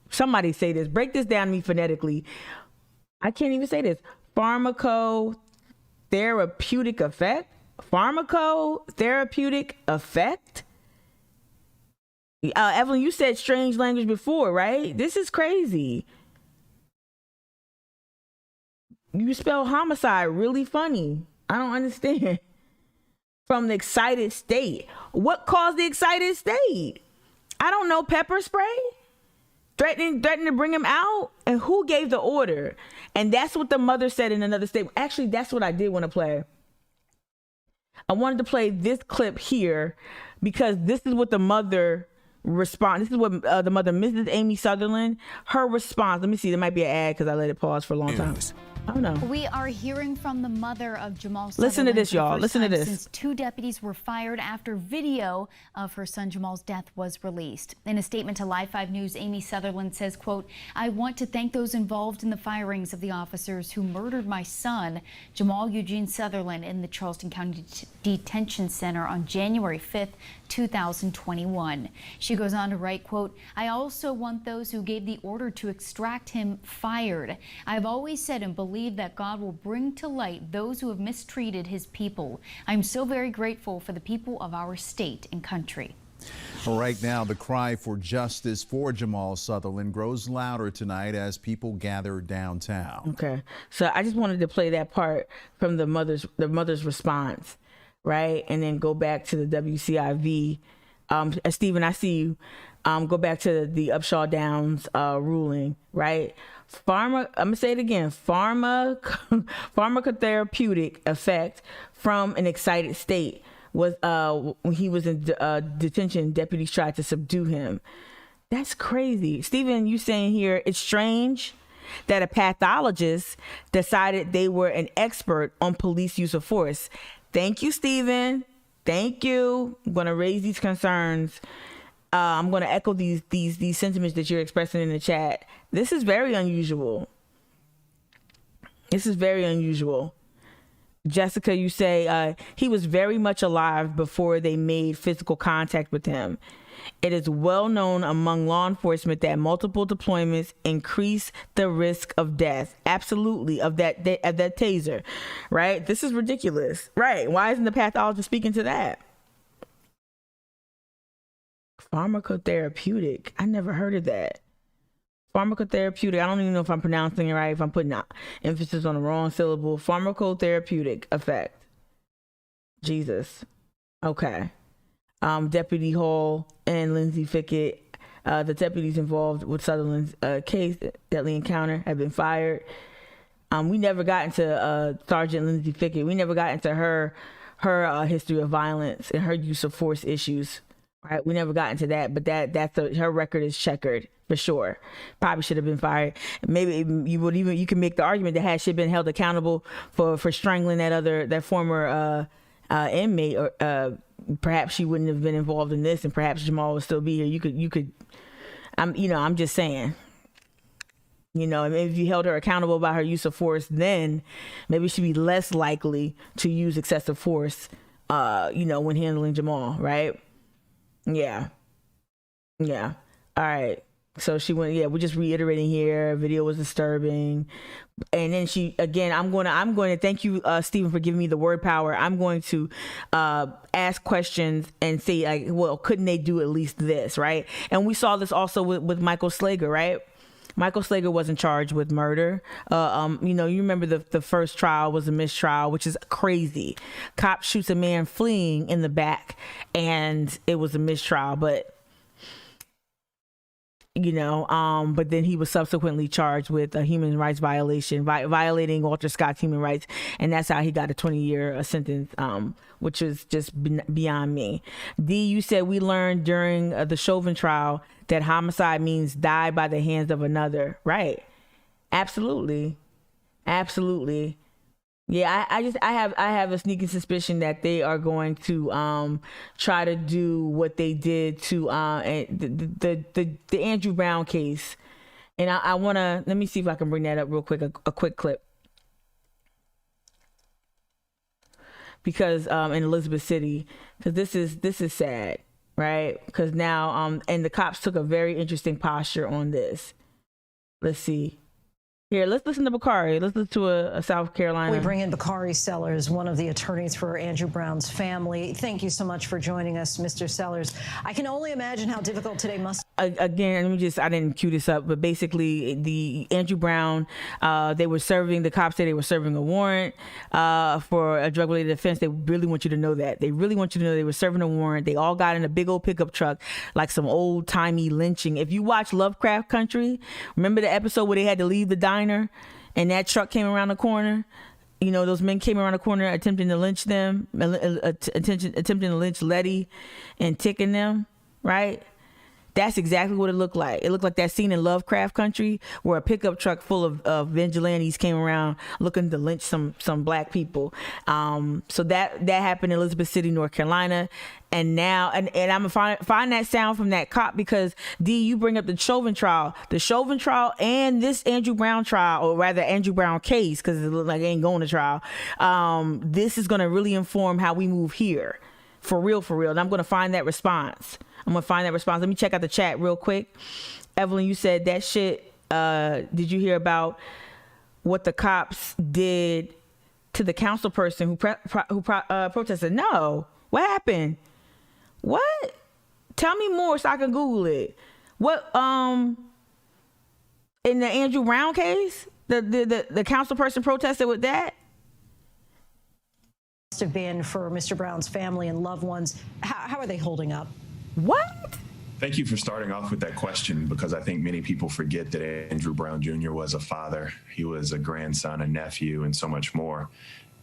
somebody say this, break this down to me phonetically. I can't even say this. Pharmacotherapeutic effect? Pharmacotherapeutic effect? Evelyn, you said strange language before, right? This is crazy. You spell homicide really funny. I don't understand. From the excited state. What caused the excited state? I don't know. Pepper spray? Threatening to bring him out? And who gave the order? And that's what the mother said in another statement. Actually, that's what I did want to play. I wanted to play this clip here because this is what the mother response. This is what the mother, Mrs. Amy Sutherland, her response. Let me see. There might be an ad because I let it pause for a long time. Oh no. We are hearing from the mother of Jamal Sutherland. Listen to this, y'all. Listen to this. Since 2 deputies were fired after video of her son Jamal's death was released. In a statement to Live 5 News, Amy Sutherland says, quote, "I want to thank those involved in the firings of the officers who murdered my son, Jamal Eugene Sutherland, in the Charleston County Detention Center on January 5th, 2021. She goes on to write, quote, "I also want those who gave the order to extract him fired. I've always said and believe that God will bring to light those who have mistreated his people. I'm so very grateful for the people of our state and country." Well, right now, the cry for justice for Jamal Sutherland grows louder tonight as people gather downtown. Okay, so I just wanted to play that part from the mother's response, right, and then go back to the WCIV. Stephen, I see you. Go back to the Upshaw Downs ruling, right? I'm gonna say it again. Pharmacotherapeutic effect from an excited state was when he was in detention. Deputies tried to subdue him. That's crazy. Stephen, you saying here it's strange that a pathologist decided they were an expert on police use of force. Thank you, Stephen. Thank you. I'm gonna raise these concerns. I'm going to echo these sentiments that you're expressing in the chat. This is very unusual. This is very unusual. Jessica, you say he was very much alive before they made physical contact with him. It is well known among law enforcement that multiple deployments increase the risk of death. Absolutely, of that taser, right? This is ridiculous, right? Why isn't the pathologist speaking to that? Pharmacotherapeutic. I never heard of that. Pharmacotherapeutic. I don't even know if I'm pronouncing it right, if I'm putting emphasis on the wrong syllable. Pharmacotherapeutic effect. Jesus. Okay. Deputy Hall and Lindsay Fickett, the deputies involved with Sutherland's case, deadly encounter, have been fired. We never got into Sergeant Lindsay Fickett. We never got into her history of violence and her use of force issues. Right, we never got into that, but her record is checkered for sure. Probably should have been fired. Maybe you can make the argument that had she been held accountable for strangling that former inmate, or perhaps she wouldn't have been involved in this, and perhaps Jamal would still be here. You could. I'm just saying. Maybe if you held her accountable about her use of force, then maybe she'd be less likely to use excessive force. When handling Jamal, right? Yeah. All right. So she went. Yeah, we're just reiterating here. Video was disturbing, and then I'm going to thank you, Stephen, for giving me the word power. I'm going to ask questions and say, like, well, couldn't they do at least this, right? And we saw this also with Michael Slager, right? Michael Slager wasn't charged with murder. You remember the first trial was a mistrial, which is crazy. Cop shoots a man fleeing in the back, and it was a mistrial. But but then he was subsequently charged with a human rights violation, violating Walter Scott's human rights, and that's how he got a 20-year sentence, which is just beyond me. D, you said we learned during the Chauvin trial that homicide means die by the hands of another, right? Absolutely. Yeah, I have a sneaking suspicion that they are going to try to do what they did to the Andrew Brown case, and I want to let me see if I can bring that up real quick, a quick clip, because in Elizabeth City, because this is sad, right? Because now and the cops took a very interesting posture on this. Let's see. Here, let's listen to Bakari. Let's listen to a South Carolina. We bring in Bakari Sellers, one of the attorneys for Andrew Brown's family. Thank you so much for joining us, Mr. Sellers. I can only imagine how difficult today must. Again, I didn't cue this up, but basically the Andrew Brown, the cops say they were serving a warrant for a drug-related offense. They really want you to know that. They really want you to know they were serving a warrant. They all got in a big old pickup truck, like some old-timey lynching. If you watch Lovecraft Country, remember the episode where they had to leave the diner and that truck came around the corner? You know, those men came around the corner attempting to lynch them, attempting to lynch Letty and ticking them, right? That's exactly what it looked like. It looked like that scene in Lovecraft Country where a pickup truck full of vigilantes came around looking to lynch some black people. So that happened in Elizabeth City, North Carolina. And now, and I'm gonna find that sound from that cop, because D, you bring up the Chauvin trial. The Chauvin trial and this Andrew Brown trial, or rather Andrew Brown case, because it looked like it ain't going to trial. This is gonna really inform how we move here. For real. And I'm gonna find that response. Let me check out the chat real quick. Evelyn, you said that shit. Did you hear about what the cops did to the council person who protested? No. What happened? What? Tell me more so I can Google it. What? In the Andrew Brown case, the council person protested with that? Must have been for Mr. Brown's family and loved ones. How are they holding up? What? Thank you for starting off with that question, because I think many people forget that Andrew Brown Jr. was a father. He was a grandson, a nephew, and so much more.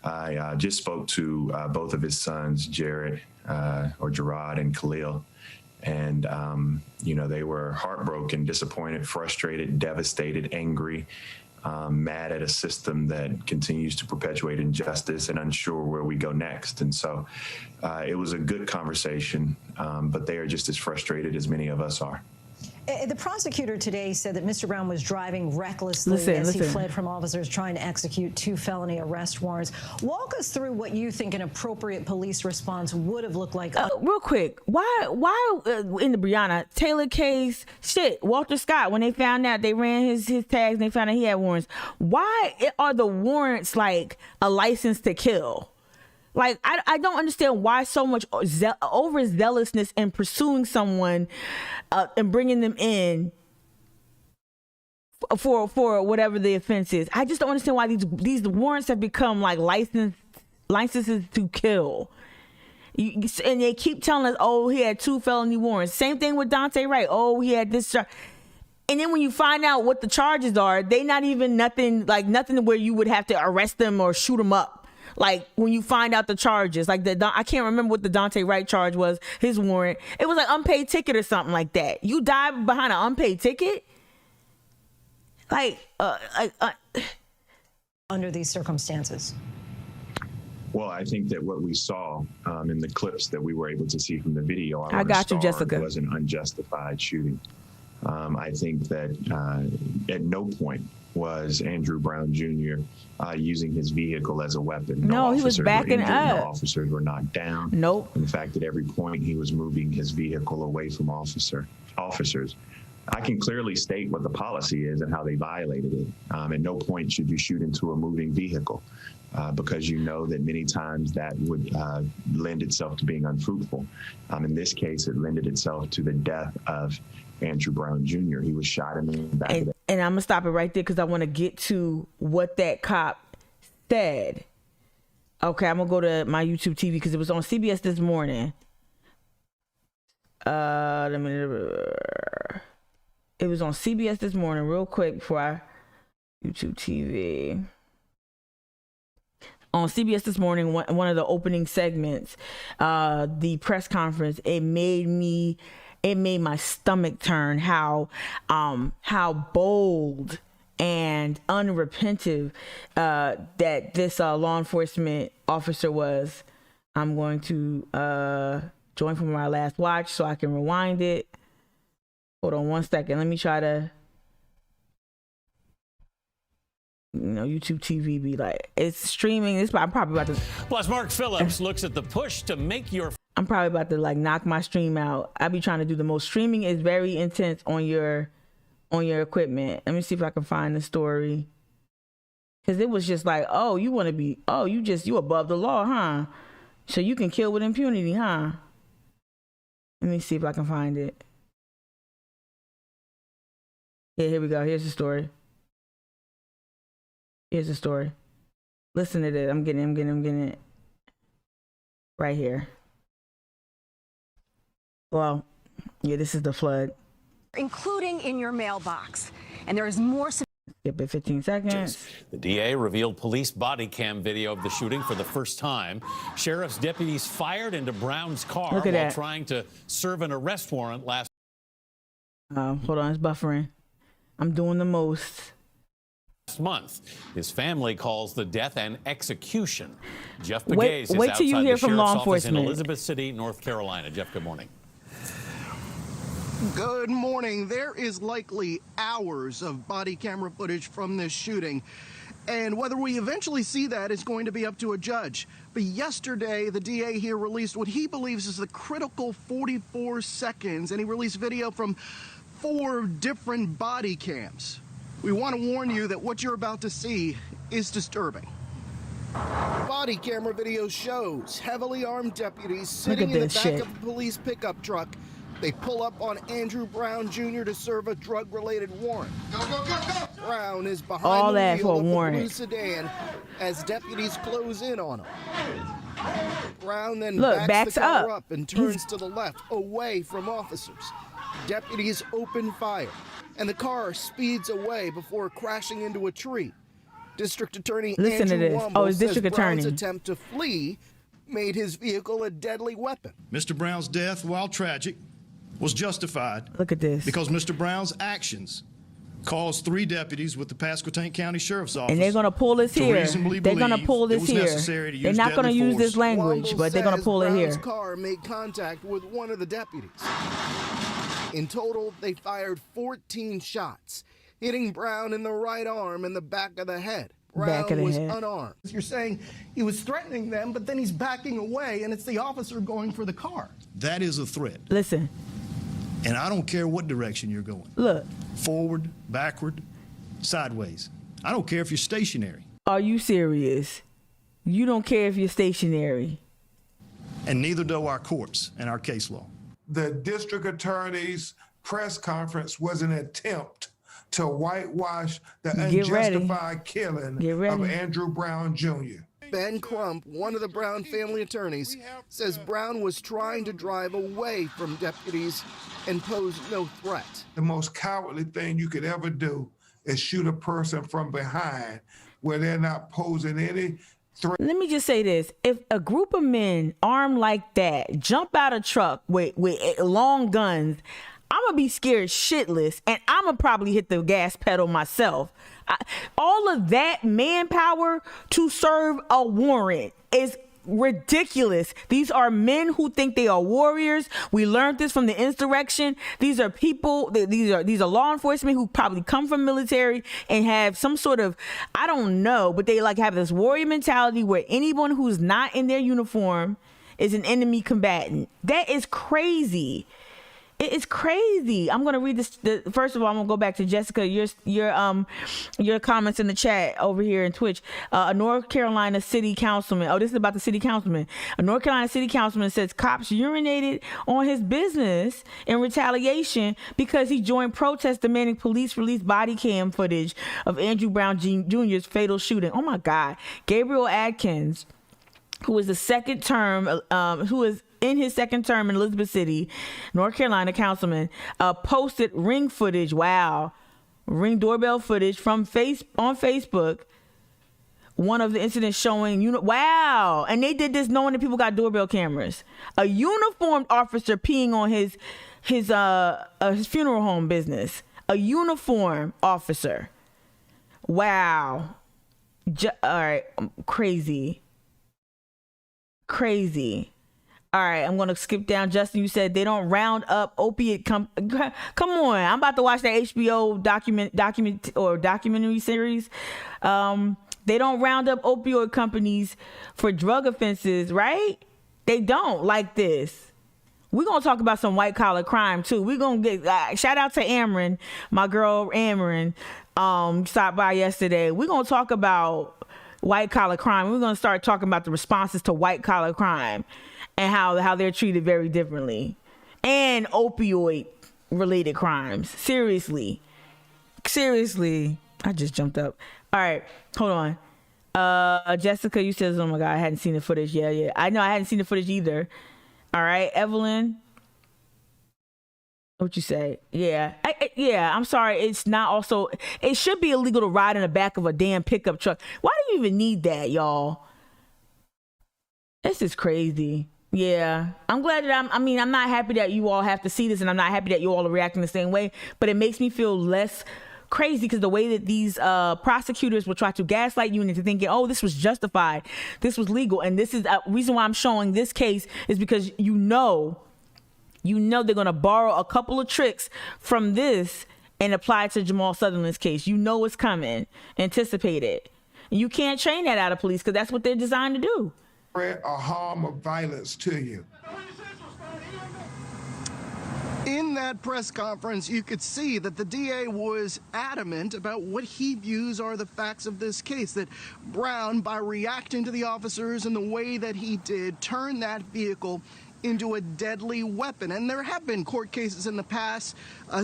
I just spoke to both of his sons, Gerard and Khalil. And, they were heartbroken, disappointed, frustrated, devastated, angry, mad at a system that continues to perpetuate injustice and unsure where we go next. And so it was a good conversation, but they are just as frustrated as many of us are. The prosecutor today said that Mr. Brown was driving recklessly as he fled from officers trying to execute 2 felony arrest warrants. Walk us through what you think an appropriate police response would have looked like. Real quick, why in the Breonna Taylor case, Walter Scott, when they found out, they ran his tags and they found out he had warrants. Why are the warrants like a license to kill? Like, I don't understand why so much overzealousness in pursuing someone and bringing them in for whatever the offense is. I just don't understand why these warrants have become like licenses to kill. And they keep telling us, oh, he had 2 felony warrants. Same thing with Dante Wright. Oh, he had this charge. And then when you find out what the charges are, they not even nothing where you would have to arrest them or shoot them up. Like when you find out the charges, like I can't remember what the Dante Wright charge was, his warrant. It was like unpaid ticket or something like that. You die behind an unpaid ticket? Under these circumstances? Well, I think that what we saw in the clips that we were able to see from the video, I got you, Jessica, was an unjustified shooting. I think that at no point was Andrew Brown Jr. Using his vehicle as a weapon. No, he was backing up. No officers were knocked down. Nope. And the fact that every point he was moving his vehicle away from officers. I can clearly state what the policy is and how they violated it. At no point should you shoot into a moving vehicle because you know that many times that would lend itself to being unfruitful. In this case, it lended itself to the death of Andrew Brown Jr. He was shot in the back of the. And I'm gonna stop it right there because I want to get to what that cop said. Okay, I'm gonna go to my YouTube TV because it was on CBS this morning. It was on CBS this morning, real quick before I YouTube TV. On CBS this morning, one of the opening segments, the press conference, it made my stomach turn how bold and unrepentant that this law enforcement officer was. I'm going to join from my last watch so I can rewind it. Hold on 1 second. Let me try to, YouTube TV be like, it's streaming. I'm probably about to. Plus, Mark Phillips looks at the push to make your. I'm probably about to knock my stream out. I be trying to do the most. Streaming is very intense on your equipment. Let me see if I can find the story. Cause it was just like, oh, you want to be, oh, you above the law, huh? So you can kill with impunity, huh? Let me see if I can find it. Yeah, here we go. Here's the story. Listen to this. I'm getting it. Right here. Well, yeah, this is the flood. Including in your mailbox. And there is more. Skip it 15 seconds. The DA revealed police body cam video of the shooting for the first time. Sheriff's deputies fired into Brown's car while trying to serve an arrest warrant last. Hold on, it's buffering. I'm doing the most. Month. His family calls the death an execution. Jeff Pegues is wait till you outside hear the from sheriff's law office enforcement. in Elizabeth City, North Carolina. Jeff, good morning. Good morning. There is likely hours of body camera footage from this shooting. And whether we eventually see that is going to be up to a judge. But yesterday, the DA here released what he believes is the critical 44 seconds. And he released video from 4 different body cams. We want to warn you that what you're about to see is disturbing. Body camera video shows heavily armed deputies sitting in the back of a police pickup truck. They pull up on Andrew Brown Jr. to serve a drug-related warrant. Go. Brown is behind the wheel of the blue sedan as deputies close in on him. Brown then backs the car up and turns to the left, away from officers. Deputies open fire, and the car speeds away before crashing into a tree. District Attorney Andrew Womble says Brown's attempt to flee made his vehicle a deadly weapon. Mr. Brown's death, while tragic, was justified. Look at this. Because Mr. Brown's actions caused 3 deputies with the Pasquotank County Sheriff's Office. And they're going to pull this here. They're going to pull this here. They're not going to use this language, but they're going to pull it here. Brown's car made contact with one of the deputies. In total, they fired 14 shots, hitting Brown in the right arm and the back of the head. Brown was unarmed. You're saying he was threatening them, but then he's backing away, and it's the officer going for the car. That is a threat. Listen. And I don't care what direction you're going. Look. Forward, backward, sideways. I don't care if you're stationary. Are you serious? You don't care if you're stationary. And neither do our courts and our case law. The district attorney's press conference was an attempt to whitewash the unjustified killing of Andrew Brown Jr. Ben Crump, one of the Brown family attorneys, says Brown was trying to drive away from deputies and pose no threat. The most cowardly thing you could ever do is shoot a person from behind where they're not posing any threat. Let me just say this. If a group of men armed like that jump out of a truck with long guns, I'm going to be scared shitless, and I'm going to probably hit the gas pedal myself. All of that manpower to serve a warrant is ridiculous. These are men who think they are warriors. We learned this from the insurrection. These are people, these are law enforcement who probably come from military and have some sort of, I don't know, but they have this warrior mentality where anyone who's not in their uniform is an enemy combatant. That is crazy. It is crazy. I'm gonna read this. First of all, I'm gonna go back to Jessica. Your comments in the chat over here in Twitch. A North Carolina city councilman. Oh, this is about the city councilman. A North Carolina city councilman says cops urinated on his business in retaliation because he joined protests demanding police release body cam footage of Andrew Brown Jr.'s fatal shooting. Oh my God. Gabriel Adkins, who is in his second term in Elizabeth City, North Carolina councilman, posted ring footage. Wow. Ring doorbell footage on Facebook. One of the incidents showing, wow. And they did this knowing that people got doorbell cameras. A uniformed officer peeing on his funeral home business. A uniformed officer. Wow. All right. Crazy. All right, I'm gonna skip down. Justin, you said they don't round up opiate. Come on, I'm about to watch that HBO documentary series. They don't round up opioid companies for drug offenses, right? They don't like this. We're gonna talk about some white collar crime too. We're gonna get shout out to Amron, my girl Amron. Stopped by yesterday. We're gonna talk about white collar crime. We're gonna start talking about the responses to white collar crime and how they're treated very differently, and opioid related crimes. Seriously, I just jumped up. All right, hold on. Jessica, you said, oh my God, I hadn't seen the footage. Yeah. I know I hadn't seen the footage either. All right, Evelyn, what you say? Yeah, I'm sorry. It's not also, it should be illegal to ride in the back of a damn pickup truck. Why do you even need that, y'all? This is crazy. Yeah, I'm glad that I'm not happy that you all have to see this, and I'm not happy that you all are reacting the same way, but it makes me feel less crazy because the way that these prosecutors will try to gaslight you into thinking, oh, this was justified, this was legal, and this is a reason why I'm showing this case is because you know they're going to borrow a couple of tricks from this and apply it to Jamal Sutherland's case. You know it's coming. Anticipate it. And you can't train that out of police because that's what they're designed to do. Threat or harm of violence to you. In that press conference, you could see that the DA was adamant about what he views are the facts of this case, that Brown, by reacting to the officers in the way that he did, turned that vehicle into a deadly weapon. And there have been court cases in the past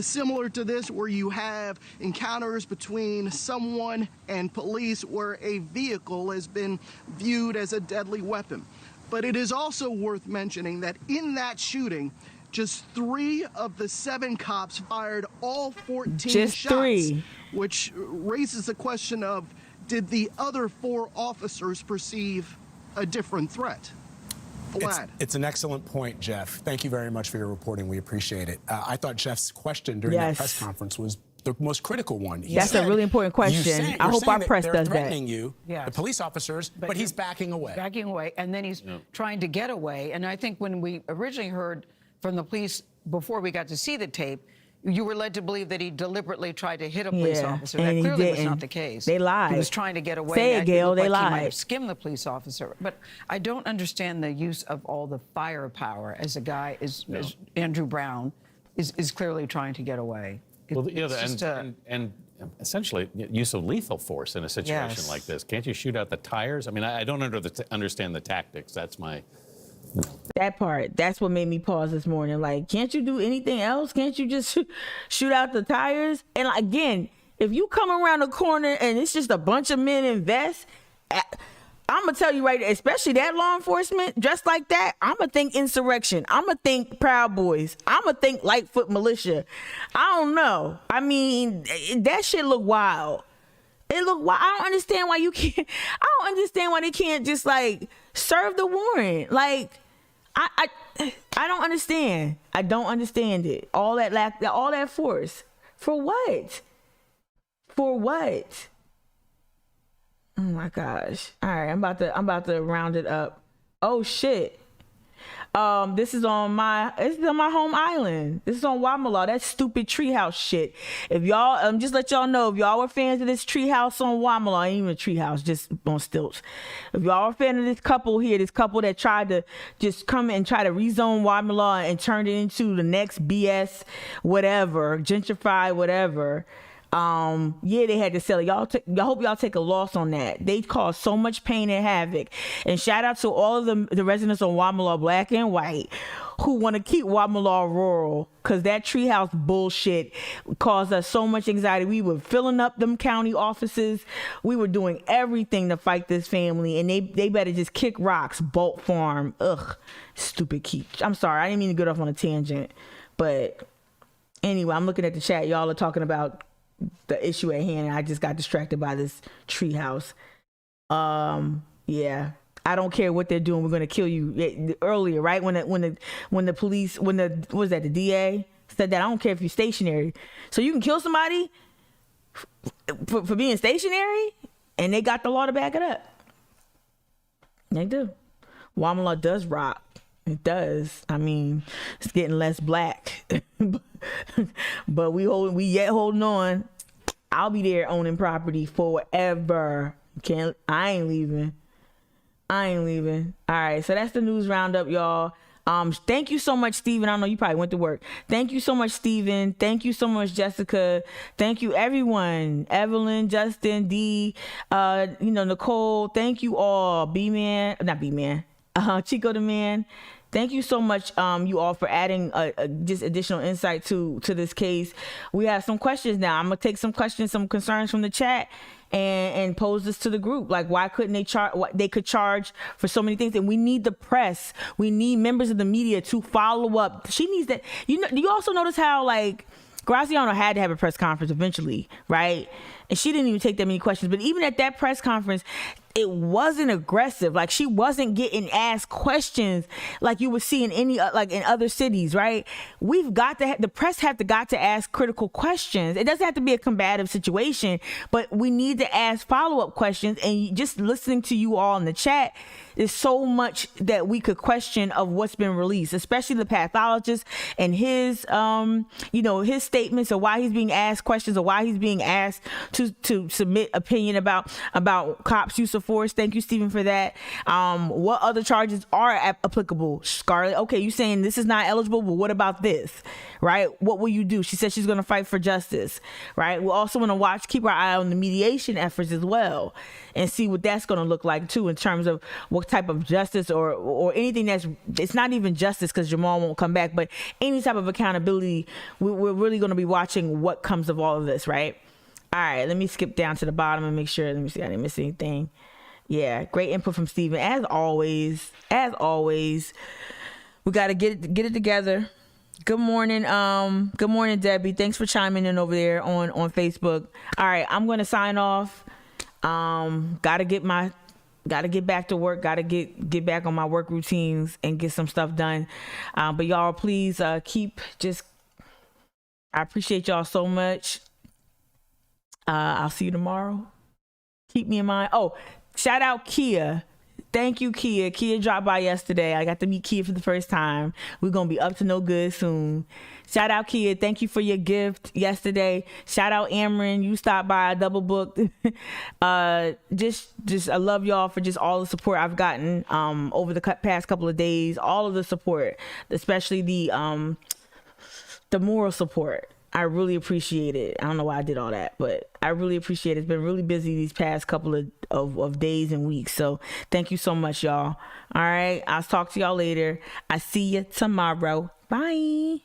similar to this where you have encounters between someone and police where a vehicle has been viewed as a deadly weapon. But it is also worth mentioning that in that shooting, just 3 of the 7 cops fired all 14 just shots, 3. which raises the question of, did the other 4 officers perceive a different threat? It's an excellent point, Jeff. Thank you very much for your reporting. We appreciate it. I thought Jeff's question during that press conference was the most critical one. That's a really important question. I hope our press does that. They're threatening you, the police officers, but he's backing away. And then he's trying to get away. And I think when we originally heard from the police before we got to see the tape, you were led to believe that he deliberately tried to hit a police officer. That clearly was not the case. They lied. He was trying to get away. Say it, Gail. They lied. He might have skimmed the police officer. But I don't understand the use of all the firepower as a guy, as Andrew Brown, is clearly trying to get away. And essentially use of lethal force in a situation like this. Can't you shoot out the tires? I mean, I don't understand the tactics. That's my... That part, that's what made me pause this morning. Like, can't you do anything else? Can't you just shoot out the tires? And again, if you come around the corner and it's just a bunch of men in vests, I'm gonna tell you right, especially that law enforcement dressed like that, I'm gonna think insurrection. I'm gonna think Proud Boys. I'm gonna think Lightfoot militia. I don't know. I mean, that shit look wild. It look wild. I don't understand why you can't. I don't understand why they can't just like serve the warrant. Like, I don't understand. I don't understand it. All that force. For what? For what? Oh my gosh. All right, I'm about to round it up. Oh shit. This is on my home island. This is on Wamala. That stupid treehouse shit. If y'all, just let y'all know, if y'all were fans of this treehouse on Wamala, ain't even a treehouse, just on stilts. If y'all were fan of this couple here, this couple that tried to just come and try to rezone Wamala and turn it into the next BS, whatever, gentrify, whatever. They had to sell it. I hope y'all take a loss on that. They caused so much pain and havoc. And shout out to all of the residents on Wamala, black and white, who want to keep Wamala rural, because that treehouse bullshit caused us so much anxiety. We were filling up them county offices. We were doing everything to fight this family, and they better just kick rocks. Bolt Farm. Ugh. Stupid keep. I'm sorry. I didn't mean to get off on a tangent. But anyway, I'm looking at the chat. Y'all are talking about the issue at hand, and I just got distracted by this treehouse. Yeah, I don't care what they're doing. We're gonna kill you. Earlier, right when the police, what was that, the DA said that, I don't care if you're stationary, so you can kill somebody. for being stationary, and they got the law to back it up. They do. WAMA law does rock. It does. I mean, it's getting less black, but we yet holding on. I'll be there owning property forever. I ain't leaving. All right, so that's the news roundup, y'all. Thank you so much, Steven. I know you probably went to work. Thank you so much, Steven. Thank you so much, Jessica. Thank you, everyone. Evelyn, Justin, D, Nicole. Thank you all. Chico the Man. Thank you so much, you all, for adding just additional insight to this case. We have some questions now. I'm gonna take some questions, some concerns from the chat, and pose this to the group. Like, why couldn't they charge? They could charge for so many things, and we need the press. We need members of the media to follow up. She needs that. Do you also notice how, like, Graziano had to have a press conference eventually, right? And she didn't even take that many questions. But even at that press conference, it wasn't aggressive. Like, she wasn't getting asked questions like you would see in any, like in other cities, right? We've got to, the press have to ask critical questions. It doesn't have to be a combative situation, but we need to ask follow-up questions. And just listening to you all in the chat, there's so much that we could question of what's been released, especially the pathologist and his, his statements of why he's being asked questions or why he's being asked to submit opinion about cops' use of force. Thank you, Stephen, for that. What other charges are applicable? Scarlett, okay, you saying this is not eligible, but what about this, right? What will you do? She said she's going to fight for justice, right? We're also going to keep our eye on the mediation efforts as well and see what that's going to look like too, in terms of what type of justice or anything it's not even justice because Jamal won't come back, but any type of accountability. We're really going to be watching what comes of all of this, right? All right, let me skip down to the bottom and make sure. Let me see, I didn't miss anything. Yeah, great input from Steven. As always, we got to get it together. Good morning, Debbie. Thanks for chiming in over there on Facebook. All right, I'm going to sign off. Gotta get back to work. Gotta get back on my work routines and get some stuff done. But y'all, please I appreciate y'all so much. I'll see you tomorrow. Keep me in mind. Oh, shout out Kia. Thank you, Kia. Kia dropped by yesterday. I got to meet Kia for the first time. We're going to be up to no good soon. Shout out, Kia. Thank you for your gift yesterday. Shout out, Amron. You stopped by. I double booked. Just I love y'all for just all the support I've gotten over the past couple of days. All of the support, especially the moral support. I really appreciate it. I don't know why I did all that, but I really appreciate it. It's been really busy these past couple of days and weeks. So thank you so much, y'all. All right. I'll talk to y'all later. I see you tomorrow. Bye.